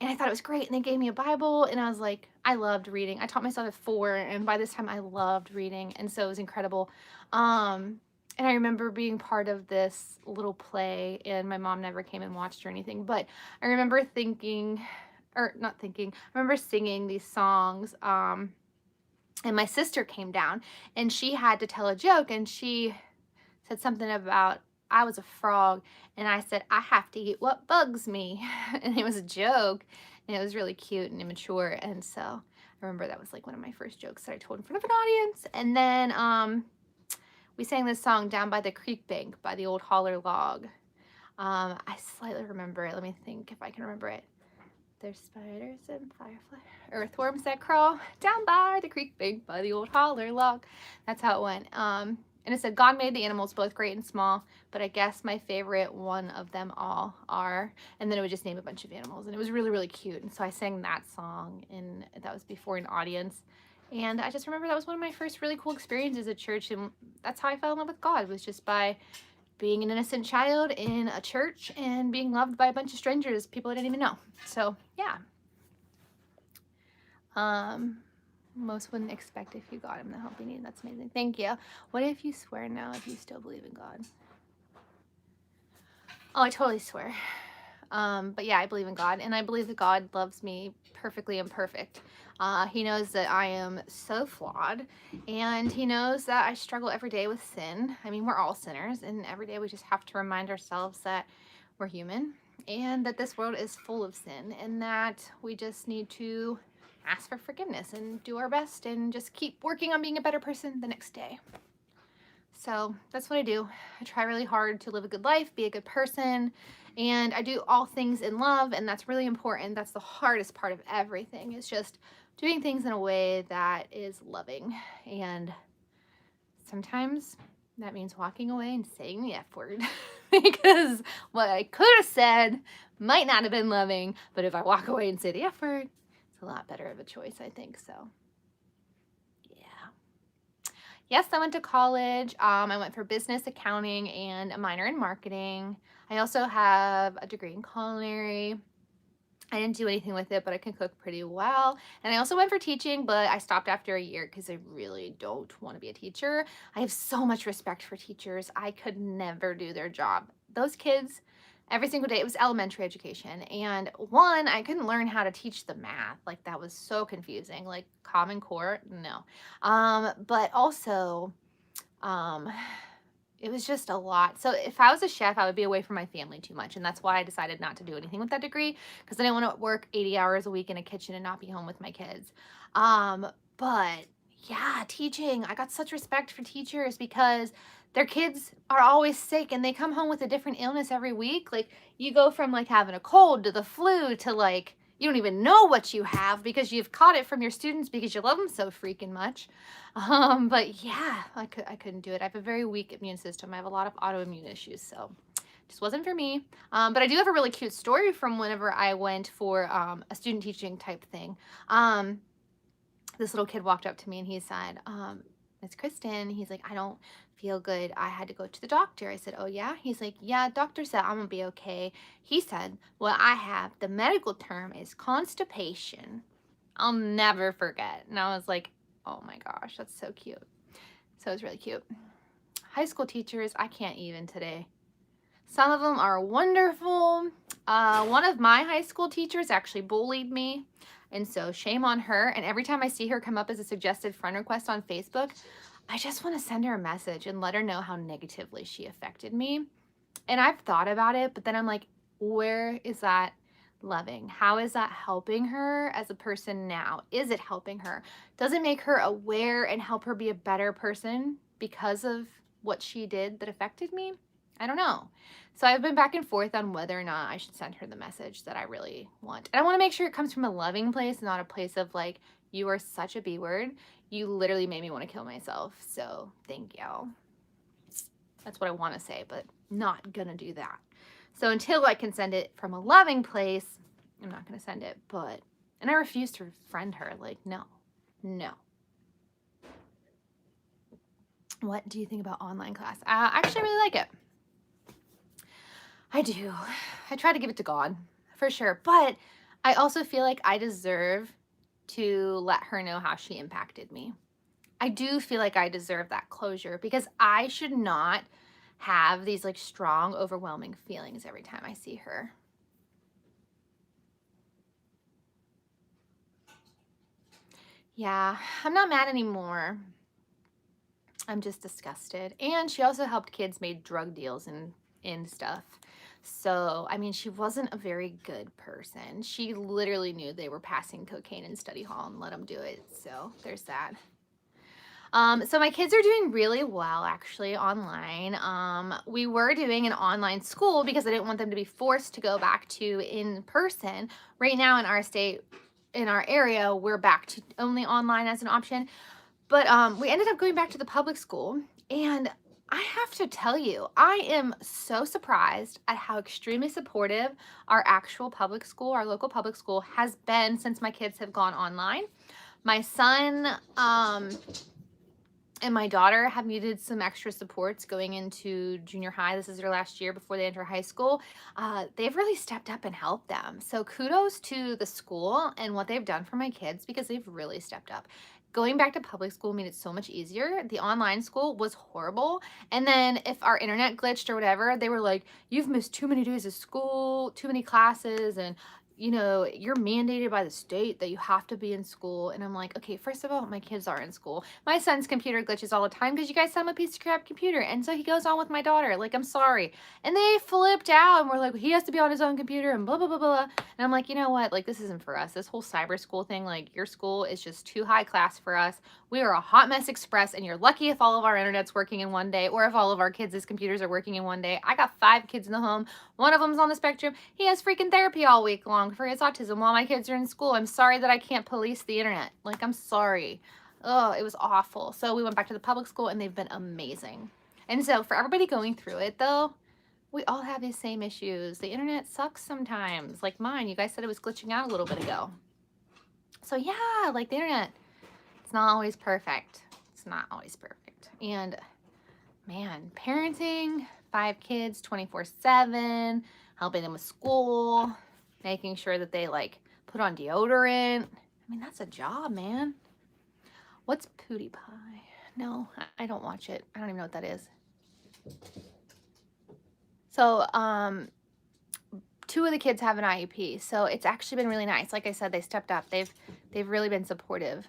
S1: and I thought it was great, and they gave me a Bible, and I was like, I loved reading. I taught myself at 4, and by this time I loved reading, and so it was incredible. And I remember being part of this little play, and my mom never came and watched or anything, but I remember I remember singing these songs, and my sister came down, and she had to tell a joke, and she said something about, I was a frog, and I said, I have to eat what bugs me. And it was a joke, and it was really cute and immature. And so I remember that was like one of my first jokes that I told in front of an audience. And then we sang this song Down by the Creek Bank by the Old Holler Log. I slightly remember it. Let me think if I can remember it. There's spiders and fireflies, earthworms that crawl down by the creek bank by the old holler log. That's how it went. And it said, God made the animals both great and small, but I guess my favorite one of them all are, and then it would just name a bunch of animals, and it was really, really cute. And so I sang that song, and that was before an audience. And I just remember that was one of my first really cool experiences at church, and that's how I fell in love with God, was just by being an innocent child in a church and being loved by a bunch of strangers, people I didn't even know. So, yeah. Most wouldn't expect if you got him the help he needed. That's amazing. Thank you. What if you swear now if you still believe in God? Oh, I totally swear. But yeah, I believe in God, and I believe that God loves me perfectly imperfect. He knows that I am so flawed, and he knows that I struggle every day with sin. I mean, we're all sinners, and every day we just have to remind ourselves that we're human, and that this world is full of sin, and that we just need to ask for forgiveness and do our best and just keep working on being a better person the next day. So that's what I do. I try really hard to live a good life, be a good person, and I do all things in love, and that's really important. That's the hardest part of everything, is just doing things in a way that is loving. And sometimes that means walking away and saying the F word because what I could have said might not have been loving, but if I walk away and say the F word, it's a lot better of a choice, I think. So yes, I went to college. I went for business accounting and a minor in marketing. I also have a degree in culinary. I didn't do anything with it, but I can cook pretty well. And I also went for teaching, but I stopped after a year because I really don't want to be a teacher. I have so much respect for teachers. I could never do their job. Those kids, every single day, it was elementary education. And one, I couldn't learn how to teach the math. Like, that was so confusing. Like, Common Core, no. But also, it was just a lot. So if I was a chef, I would be away from my family too much. And that's why I decided not to do anything with that degree, because I didn't want to work 80 hours a week in a kitchen and not be home with my kids. But yeah, teaching, I got such respect for teachers because their kids are always sick and they come home with a different illness every week. Like, you go from like having a cold to the flu to like, you don't even know what you have because you've caught it from your students because you love them so freaking much. But yeah, I couldn't do it. I have a very weak immune system. I have a lot of autoimmune issues, so it just wasn't for me. But I do have a really cute story from whenever I went for a student teaching type thing. This little kid walked up to me and he said, Miss Kristin, he's like, I don't feel good. I had to go to the doctor. I said, oh yeah? He's like, yeah, doctor said I'm gonna be okay. He said, well, I have, the medical term is constipation. I'll never forget. And I was like, oh my gosh, that's so cute. So it was really cute. High school teachers, I can't even today. Some of them are wonderful. One of my high school teachers actually bullied me. And so shame on her. And every time I see her come up as a suggested friend request on Facebook, I just want to send her a message and let her know how negatively she affected me. And I've thought about it, but then I'm like, where is that loving? How is that helping her as a person now? Is it helping her? Does it make her aware and help her be a better person because of what she did that affected me? I don't know. So I've been back and forth on whether or not I should send her the message that I really want. And I want to make sure it comes from a loving place, not a place of like, you are such a B word. You literally made me want to kill myself. So thank you. That's what I want to say, but not gonna do that. So until I can send it from a loving place, I'm not gonna send it. And I refuse to friend her. Like, no. What do you think about online class? I actually really like it. I do. I try to give it to God, for sure. But I also feel like I deserve to let her know how she impacted me. I do feel like I deserve that closure because I should not have these like strong, overwhelming feelings every time I see her. Yeah, I'm not mad anymore. I'm just disgusted. And she also helped kids make drug deals and stuff. So, I mean, she wasn't a very good person. She literally knew they were passing cocaine in study hall and let them do it. So there's that. So my kids are doing really well, actually, online. We were doing an online school because I didn't want them to be forced to go back to in person. Right now in our state, in our area, we're back to only online as an option. But we ended up going back to the public school, and I have to tell you, I am so surprised at how extremely supportive our actual public school, our local public school, has been since my kids have gone online. My son and my daughter have needed some extra supports going into junior high. This is their last year before they enter high school. They've really stepped up and helped them. So kudos to the school and what they've done for my kids because they've really stepped up. going back to public school made it so much easier. The online school was horrible. And then if our internet glitched or whatever, they were like, you've missed too many days of school, too many classes, and you know, you're mandated by the state that you have to be in school. And I'm like, okay, first of all, my kids are in school. My son's computer glitches all the time because you guys sent him a piece of crap computer. And so he goes on with my daughter. Like, I'm sorry. And they flipped out and were like, he has to be on his own computer and blah, blah, blah, blah. And I'm like, you know what? Like, this isn't for us. This whole cyber school thing, like, your school is just too high class for us. We are a hot mess express, and you're lucky if all of our internet's working in one day or if all of our kids' computers are working in one day. I got 5 kids in the home. One of them's on the spectrum. He has freaking therapy all week long for his autism while my kids are in school. I'm sorry that I can't police the internet. Like, I'm sorry. Oh, it was awful. So we went back to the public school, and they've been amazing. And so for everybody going through it, though, we all have these same issues. The internet sucks sometimes. Like mine. You guys said it was glitching out a little bit ago. So yeah, like the internet, it's not always perfect. It's not always perfect. And man, parenting 5 kids 24/7, helping them with school, making sure that they like put on deodorant. I mean, that's a job, man. What's Pootie Pie? No, I don't watch it. I don't even know what that is. So, 2 of the kids have an IEP, so it's actually been really nice. Like I said, they stepped up. They've really been supportive.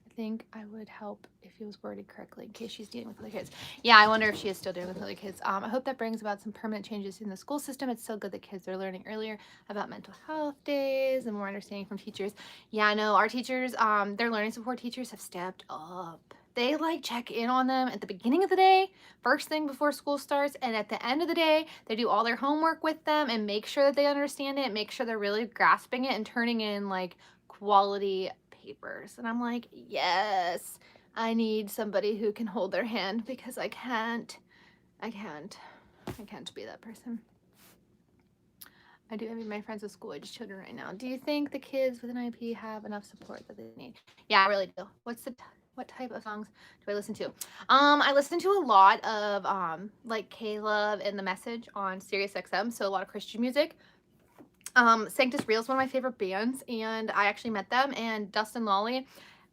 S1: I think I would help if it was worded correctly in case she's dealing with other kids. Yeah, I wonder if she is still dealing with other kids. I hope that brings about some permanent changes in the school system. It's so good that kids are learning earlier about mental health days and more understanding from teachers. Yeah, no, our teachers, their learning support teachers have stepped up. They like check in on them at the beginning of the day, first thing before school starts, and at the end of the day, they do all their homework with them and make sure that they understand it, make sure they're really grasping it and turning in like quality papers. And I'm like, yes, I need somebody who can hold their hand because I can't be that person. I do envy my friends with school-age children right now. Do you think the kids with an IEP have enough support that they need? Yeah, I really do. What type of songs do I listen to? I listen to a lot of like K-Love and The Message on Sirius XM, so a lot of Christian music. Sanctus Real is one of my favorite bands, and I actually met them, and Dustin Lawley,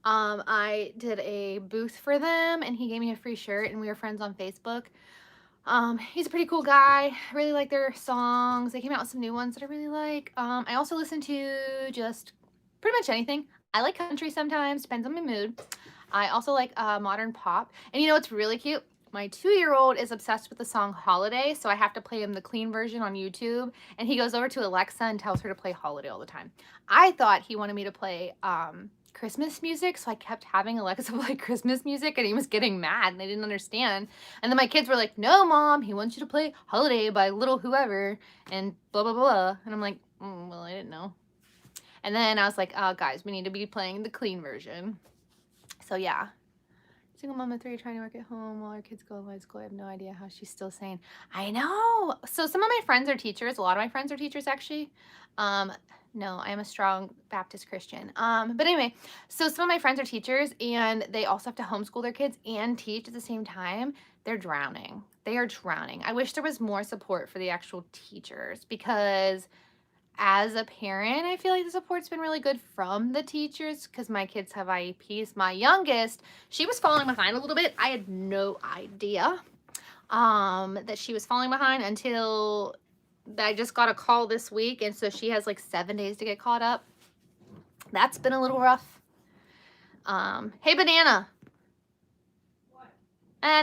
S1: I did a booth for them, and he gave me a free shirt, and we were friends on Facebook. He's a pretty cool guy. I really like their songs. They came out with some new ones that I really like. I also listen to just pretty much anything. I like country sometimes, depends on my mood. I also like modern pop. And you know what's really cute? My 2-year-old is obsessed with the song Holiday, so I have to play him the clean version on YouTube, and he goes over to Alexa and tells her to play Holiday all the time. I thought he wanted me to play Christmas music, so I kept having Alexa play Christmas music, and he was getting mad, and they didn't understand. And then my kids were like, no, Mom, he wants you to play Holiday by Little Whoever, and blah, blah, blah. And I'm like, well, I didn't know. And then I was like, oh, guys, we need to be playing the clean version. So, yeah. Single mom of 3 trying to work at home while our kids go to school. I have no idea how she's still sane. I know. So some of my friends are teachers. A lot of my friends are teachers, actually. No, I am a strong Baptist Christian. But anyway, so some of my friends are teachers, and they also have to homeschool their kids and teach at the same time. They're drowning. They are drowning. I wish there was more support for the actual teachers, because as a parent, I feel like the support's been really good from the teachers because my kids have IEPs. My youngest, she was falling behind a little bit. I had no idea that she was falling behind until I just got a call this week, and so she has like 7 days to get caught up. That's been a little rough. Hey, Banana. What?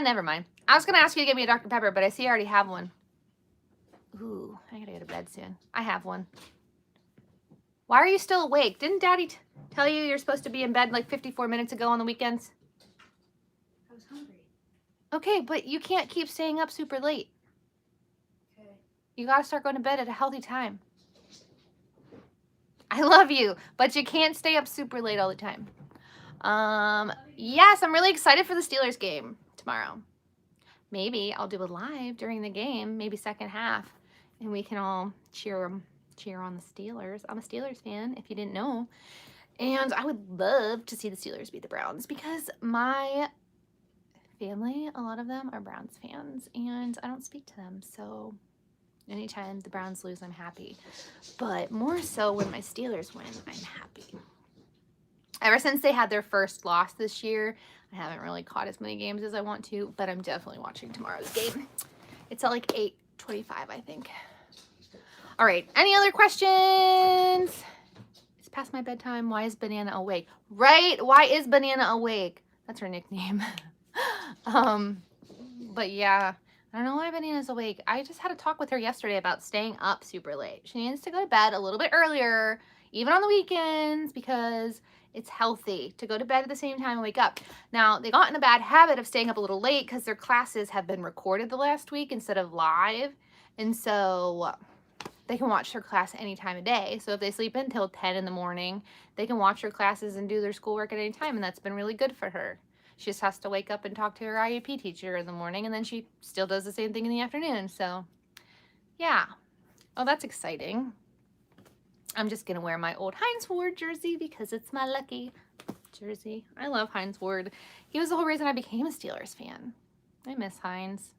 S1: Never mind. I was going to ask you to get me a Dr. Pepper, but I see I already have one. Ooh, I gotta go to bed soon. I have one. Why are you still awake? Didn't Daddy tell you you're supposed to be in bed like 54 minutes ago on the weekends?
S8: I was hungry.
S1: Okay, but you can't keep staying up super late.
S8: Okay.
S1: You gotta start going to bed at a healthy time. I love you, but you can't stay up super late all the time. Yes, I'm really excited for the Steelers game tomorrow. Maybe I'll do it live during the game, maybe second half, and we can all cheer on the Steelers. I'm a Steelers fan, if you didn't know. And I would love to see the Steelers beat the Browns because my family, a lot of them are Browns fans, and I don't speak to them. So anytime the Browns lose, I'm happy. But more so when my Steelers win, I'm happy. Ever since they had their first loss this year, I haven't really caught as many games as I want to, but I'm definitely watching tomorrow's game. It's at like 8:25, I think. All right, any other questions? It's past my bedtime. Why is Banana awake? Right? Why is Banana awake? That's her nickname. But yeah, I don't know why Banana's awake. I just had a talk with her yesterday about staying up super late. She needs to go to bed a little bit earlier, even on the weekends, because it's healthy to go to bed at the same time and wake up. Now, they got in a bad habit of staying up a little late because their classes have been recorded the last week instead of live. And so they can watch their class any time of day. So if they sleep until 10 in the morning, they can watch their classes and do their schoolwork at any time. And that's been really good for her. She just has to wake up and talk to her IEP teacher in the morning, and then she still does the same thing in the afternoon. So, yeah. Oh, that's exciting. I'm just going to wear my old Hines Ward jersey because it's my lucky jersey. I love Hines Ward. He was the whole reason I became a Steelers fan. I miss Hines.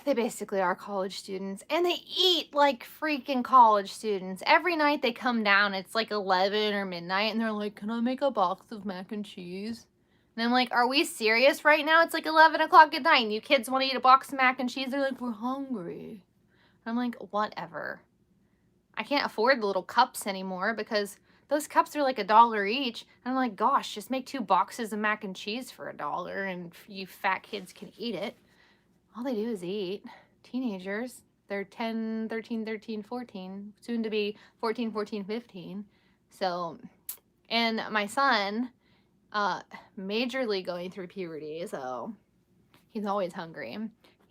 S1: They basically are college students, and they eat like freaking college students. Every night they come down, it's like 11 or midnight, and they're like, can I make a box of mac and cheese? And I'm like, are we serious right now? It's like 11 o'clock at night, and you kids want to eat a box of mac and cheese? They're like, we're hungry. I'm like, whatever. I can't afford the little cups anymore because those cups are like $1 each. And I'm like, gosh, just make 2 boxes of mac and cheese for $1, and you fat kids can eat it. All they do is eat. Teenagers, they're 10, 13, 13, 14, soon to be 14, 14, 15. So, and my son, majorly going through puberty, so he's always hungry.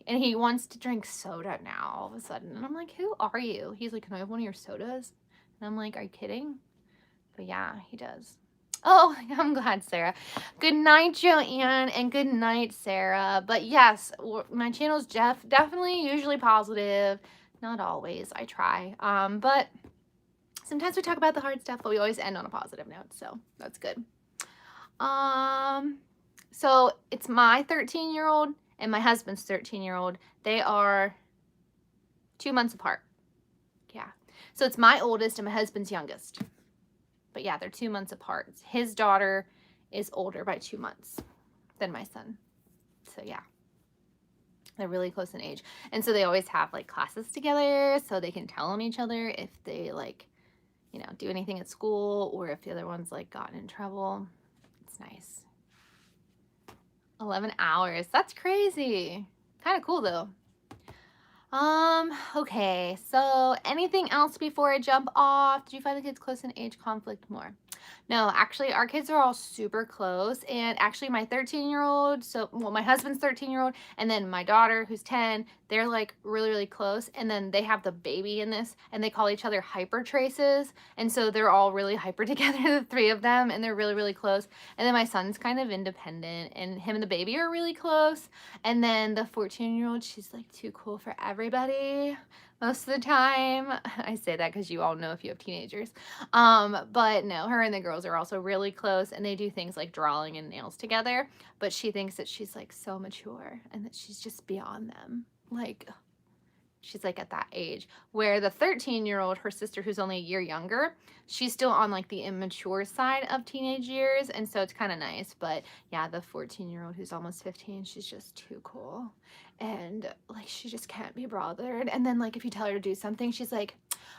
S1: And he wants to drink soda now all of a sudden. And I'm like, who are you? He's like, can I have one of your sodas? And I'm like, are you kidding? But yeah, he does. Oh, I'm glad, Sarah. Good night, Joanne, and good night, Sarah. But yes, my channel's definitely usually positive. Not always. I try. But sometimes we talk about the hard stuff, but we always end on a positive note, so that's good. So it's my 13-year-old and my husband's 13-year-old. They are 2 months apart. Yeah. So it's my oldest and my husband's youngest. But yeah, they're 2 months apart. His daughter is older by 2 months than my son. So yeah, they're really close in age. And so they always have like classes together so they can tell on each other if they like, you know, do anything at school or if the other one's like gotten in trouble. It's nice. 11 hours. That's crazy. Kind of cool though. Okay, so anything else before I jump off? Did you find the kids close in age conflict more? No, actually, our kids are all super close, and actually my 13-year-old, my husband's 13-year-old, and then my daughter, who's 10, they're like really, really close, and then they have the baby in this, and they call each other hyper traces, and so they're all really hyper together, the 3 of them, and they're really, really close, and then my son's kind of independent, and him and the baby are really close, and then the 14-year-old, she's like too cool for everybody most of the time. I say that because you all know if you have teenagers. But no, her and the girls are also really close, and they do things like drawing and nails together, but she thinks that she's like so mature and that she's just beyond them. Like, she's like at that age where the 13-year-old, her sister who's only a year younger, she's still on like the immature side of teenage years, and so it's kind of nice. But yeah, the 14-year-old who's almost 15, she's just too cool, and like she just can't be bothered. And then like if you tell her to do something, she's like,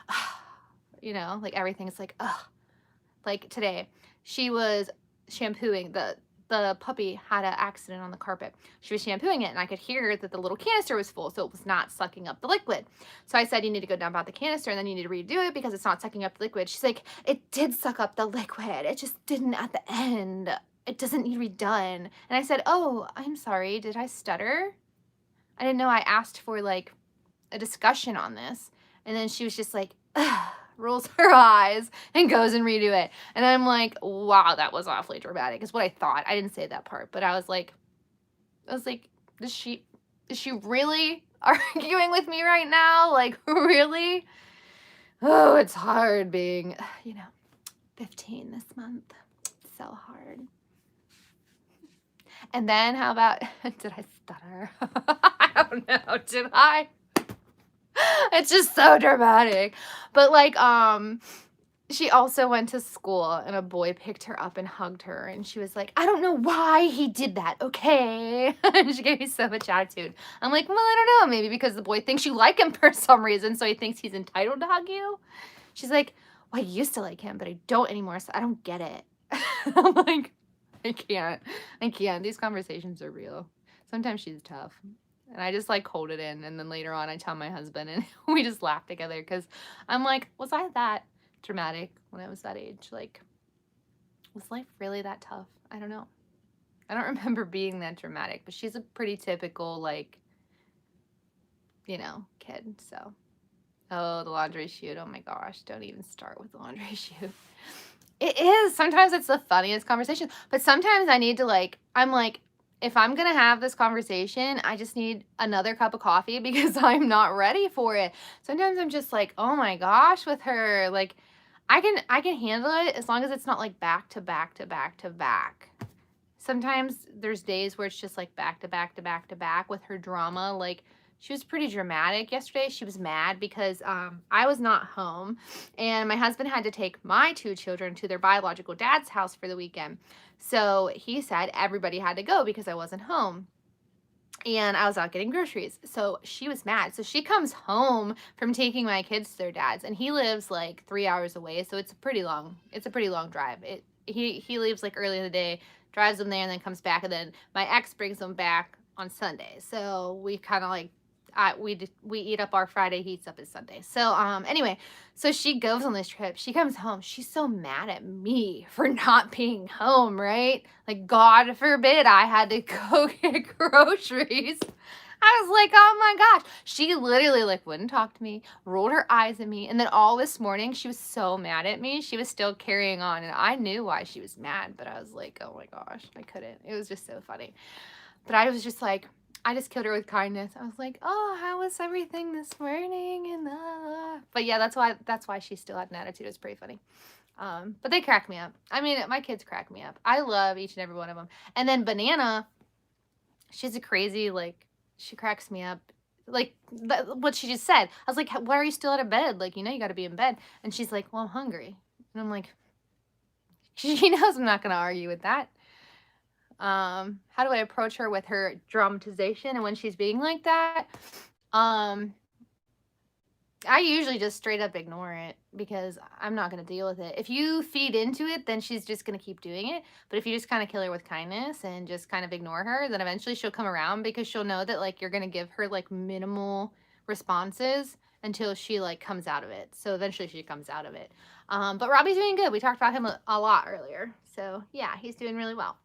S1: ugh, you know, like everything's like, ugh. Like today she was shampooing the puppy had an accident on the carpet. She was shampooing it, and I could hear that the little canister was full, so it was not sucking up the liquid. So I said, you need to go dump out the canister, and then you need to redo it because it's not sucking up the liquid. She's like, it did suck up the liquid. It just didn't at the end. It doesn't need to be done. And I said, oh, I'm sorry. Did I stutter? I didn't know I asked for like a discussion on this. And then she was just like, ugh, rolls her eyes and goes and redo it. And I'm like, wow, that was awfully dramatic is what I thought. I didn't say that part, but I was like, is she really arguing with me right now? Like, really? Oh, it's hard being, 15 this month. It's so hard. And then how about, did I stutter? I don't know, did I? It's just so dramatic. But like, She also went to school and a boy picked her up and hugged her and she was like, I don't know why he did that, okay? And she gave me so much attitude. I'm like, well, I don't know, maybe because the boy thinks you like him for some reason, so he thinks he's entitled to hug you. She's like, well, I used to like him, but I don't anymore, so I don't get it. I'm like, I can't. These conversations are real. Sometimes she's tough. And I just like hold it in. And then later on, I tell my husband and we just laugh together because I'm like, was I that dramatic when I was that age? Like, was life really that tough? I don't know. I don't remember being that dramatic, but she's a pretty typical, like, you know, kid. So, oh, the laundry chute. Oh my gosh. Don't even start with the laundry chute. It is. Sometimes it's the funniest conversation, but sometimes I need to like, I'm like, if I'm going to have this conversation, I just need another cup of coffee because I'm not ready for it. Sometimes I'm just like, oh my gosh, with her, like I can handle it as long as it's not like back to back to back to back. Sometimes there's days where it's just like back to back to back to back with her drama. Like she was pretty dramatic yesterday. She was mad because I was not home and my husband had to take my 2 children to their biological dad's house for the weekend. So he said everybody had to go because I wasn't home. And I was out getting groceries. So she was mad. So she comes home from taking my kids to their dad's and he lives like 3 hours away. So it's a pretty long drive. He leaves like early in the day, drives them there and then comes back. And then my ex brings them back on Sunday. So we kind of like, we eat up our Friday, he eats up his Sunday. So anyway, so she goes on this trip. She comes home. She's so mad at me for not being home, right? Like, God forbid I had to go get groceries. I was like, oh my gosh. She literally like wouldn't talk to me, rolled her eyes at me. And then all this morning, she was so mad at me. She was still carrying on. And I knew why she was mad, but I was like, oh my gosh, I couldn't. It was just so funny. But I was just like, I just killed her with kindness. I was like, oh, how was everything this morning? And but yeah, that's why she still had an attitude. It was pretty funny. But they crack me up. I mean, my kids crack me up. I love each and every one of them. And then Banana, she's a crazy, like, she cracks me up. Like, what she just said. I was like, why are you still out of bed? Like, you know, you got to be in bed. And she's like, well, I'm hungry. And I'm like, she knows I'm not going to argue with that. How do I approach her with her dramatization and when she's being like that? I usually just straight up ignore it because I'm not going to deal with it. If you feed into it, then she's just going to keep doing it. But if you just kind of kill her with kindness and just kind of ignore her, then eventually she'll come around because she'll know that like you're going to give her like minimal responses until she like comes out of it. So eventually she comes out of it. But Robbie's doing good. We talked about him a lot earlier. So yeah, he's doing really well.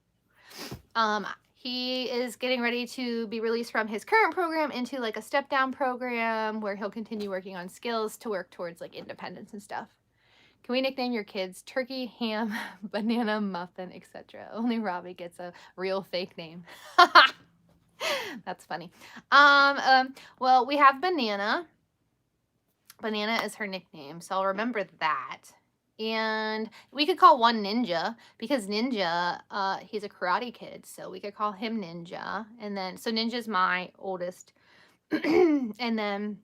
S1: He is getting ready to be released from his current program into like a step down program where he'll continue working on skills to work towards like independence and stuff. Can we nickname your kids Turkey, Ham, Banana, Muffin, etc.? Only Robbie gets a real fake name. That's funny. Well, we have Banana. Banana is her nickname, so I'll remember that. And we could call one Ninja because Ninja, he's a karate kid, so we could call him Ninja. And then, so Ninja's my oldest. And then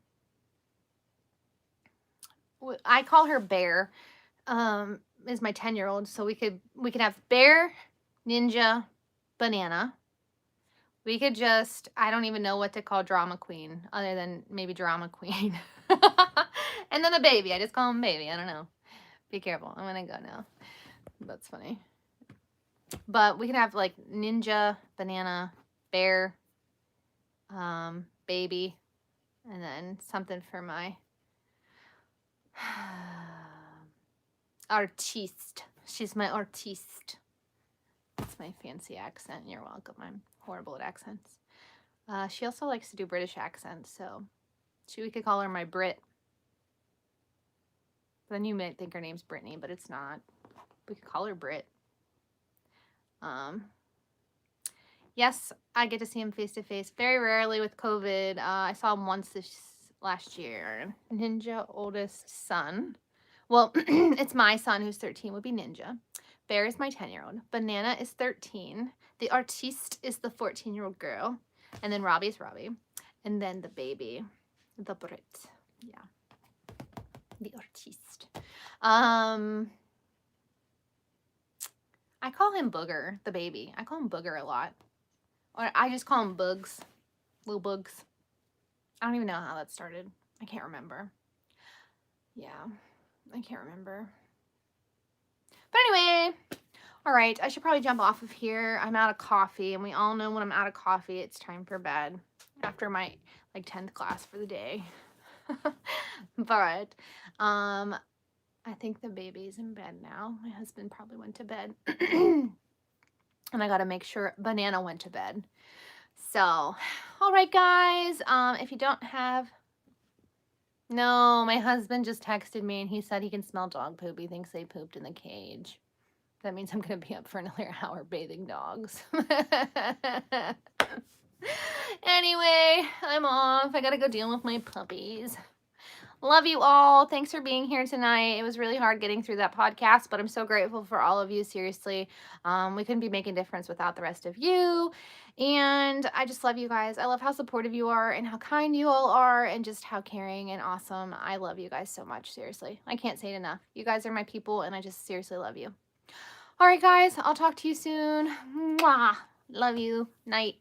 S1: I call her Bear, is my 10-year-old. So we could have Bear, Ninja, Banana. We could just, I don't even know what to call Drama Queen other than maybe Drama Queen. And then the baby, I just call him Baby. I don't know. Be careful. I'm going to go now. That's funny. But we can have like Ninja, Banana, Bear, Baby, and then something for my artiste. She's my artiste. That's my fancy accent. You're welcome. I'm horrible at accents. She also likes to do British accents, so we could call her my Brit. Then you might think her name's Brittany, but it's not. We could call her Brit. Yes, I get to see him face to face. Very rarely with COVID. I saw him once last year. Ninja, oldest son. Well, it's my son who's 13, would be Ninja. Bear is my 10-year-old. Banana is 13. The artiste is the 14-year-old girl. And then Robbie's Robbie. And then the baby, the Brit. Yeah. The artiste. I call him Booger, the baby. I call him Booger a lot. Or I just call him Bugs. Little Bugs. I don't even know how that started. I can't remember. Yeah, I can't remember. But anyway, all right, I should probably jump off of here. I'm out of coffee, and we all know when I'm out of coffee, it's time for bed after my, like, 10th class for the day. But, I think the baby's in bed now. My husband probably went to bed. And I got to make sure Banana went to bed. So, all right, guys. If you don't have... No, my husband just texted me, and he said he can smell dog poop. He thinks they pooped in the cage. That means I'm going to be up for another hour bathing dogs. Anyway, I'm off. I got to go deal with my puppies. Love you all. Thanks for being here tonight. It was really hard getting through that podcast, but I'm so grateful for all of you. Seriously, we couldn't be making a difference without the rest of you. And I just love you guys. I love how supportive you are and how kind you all are and just how caring and awesome. I love you guys so much. Seriously, I can't say it enough. You guys are my people, and I just seriously love you. All right, guys, I'll talk to you soon. Mwah. Love you. Night.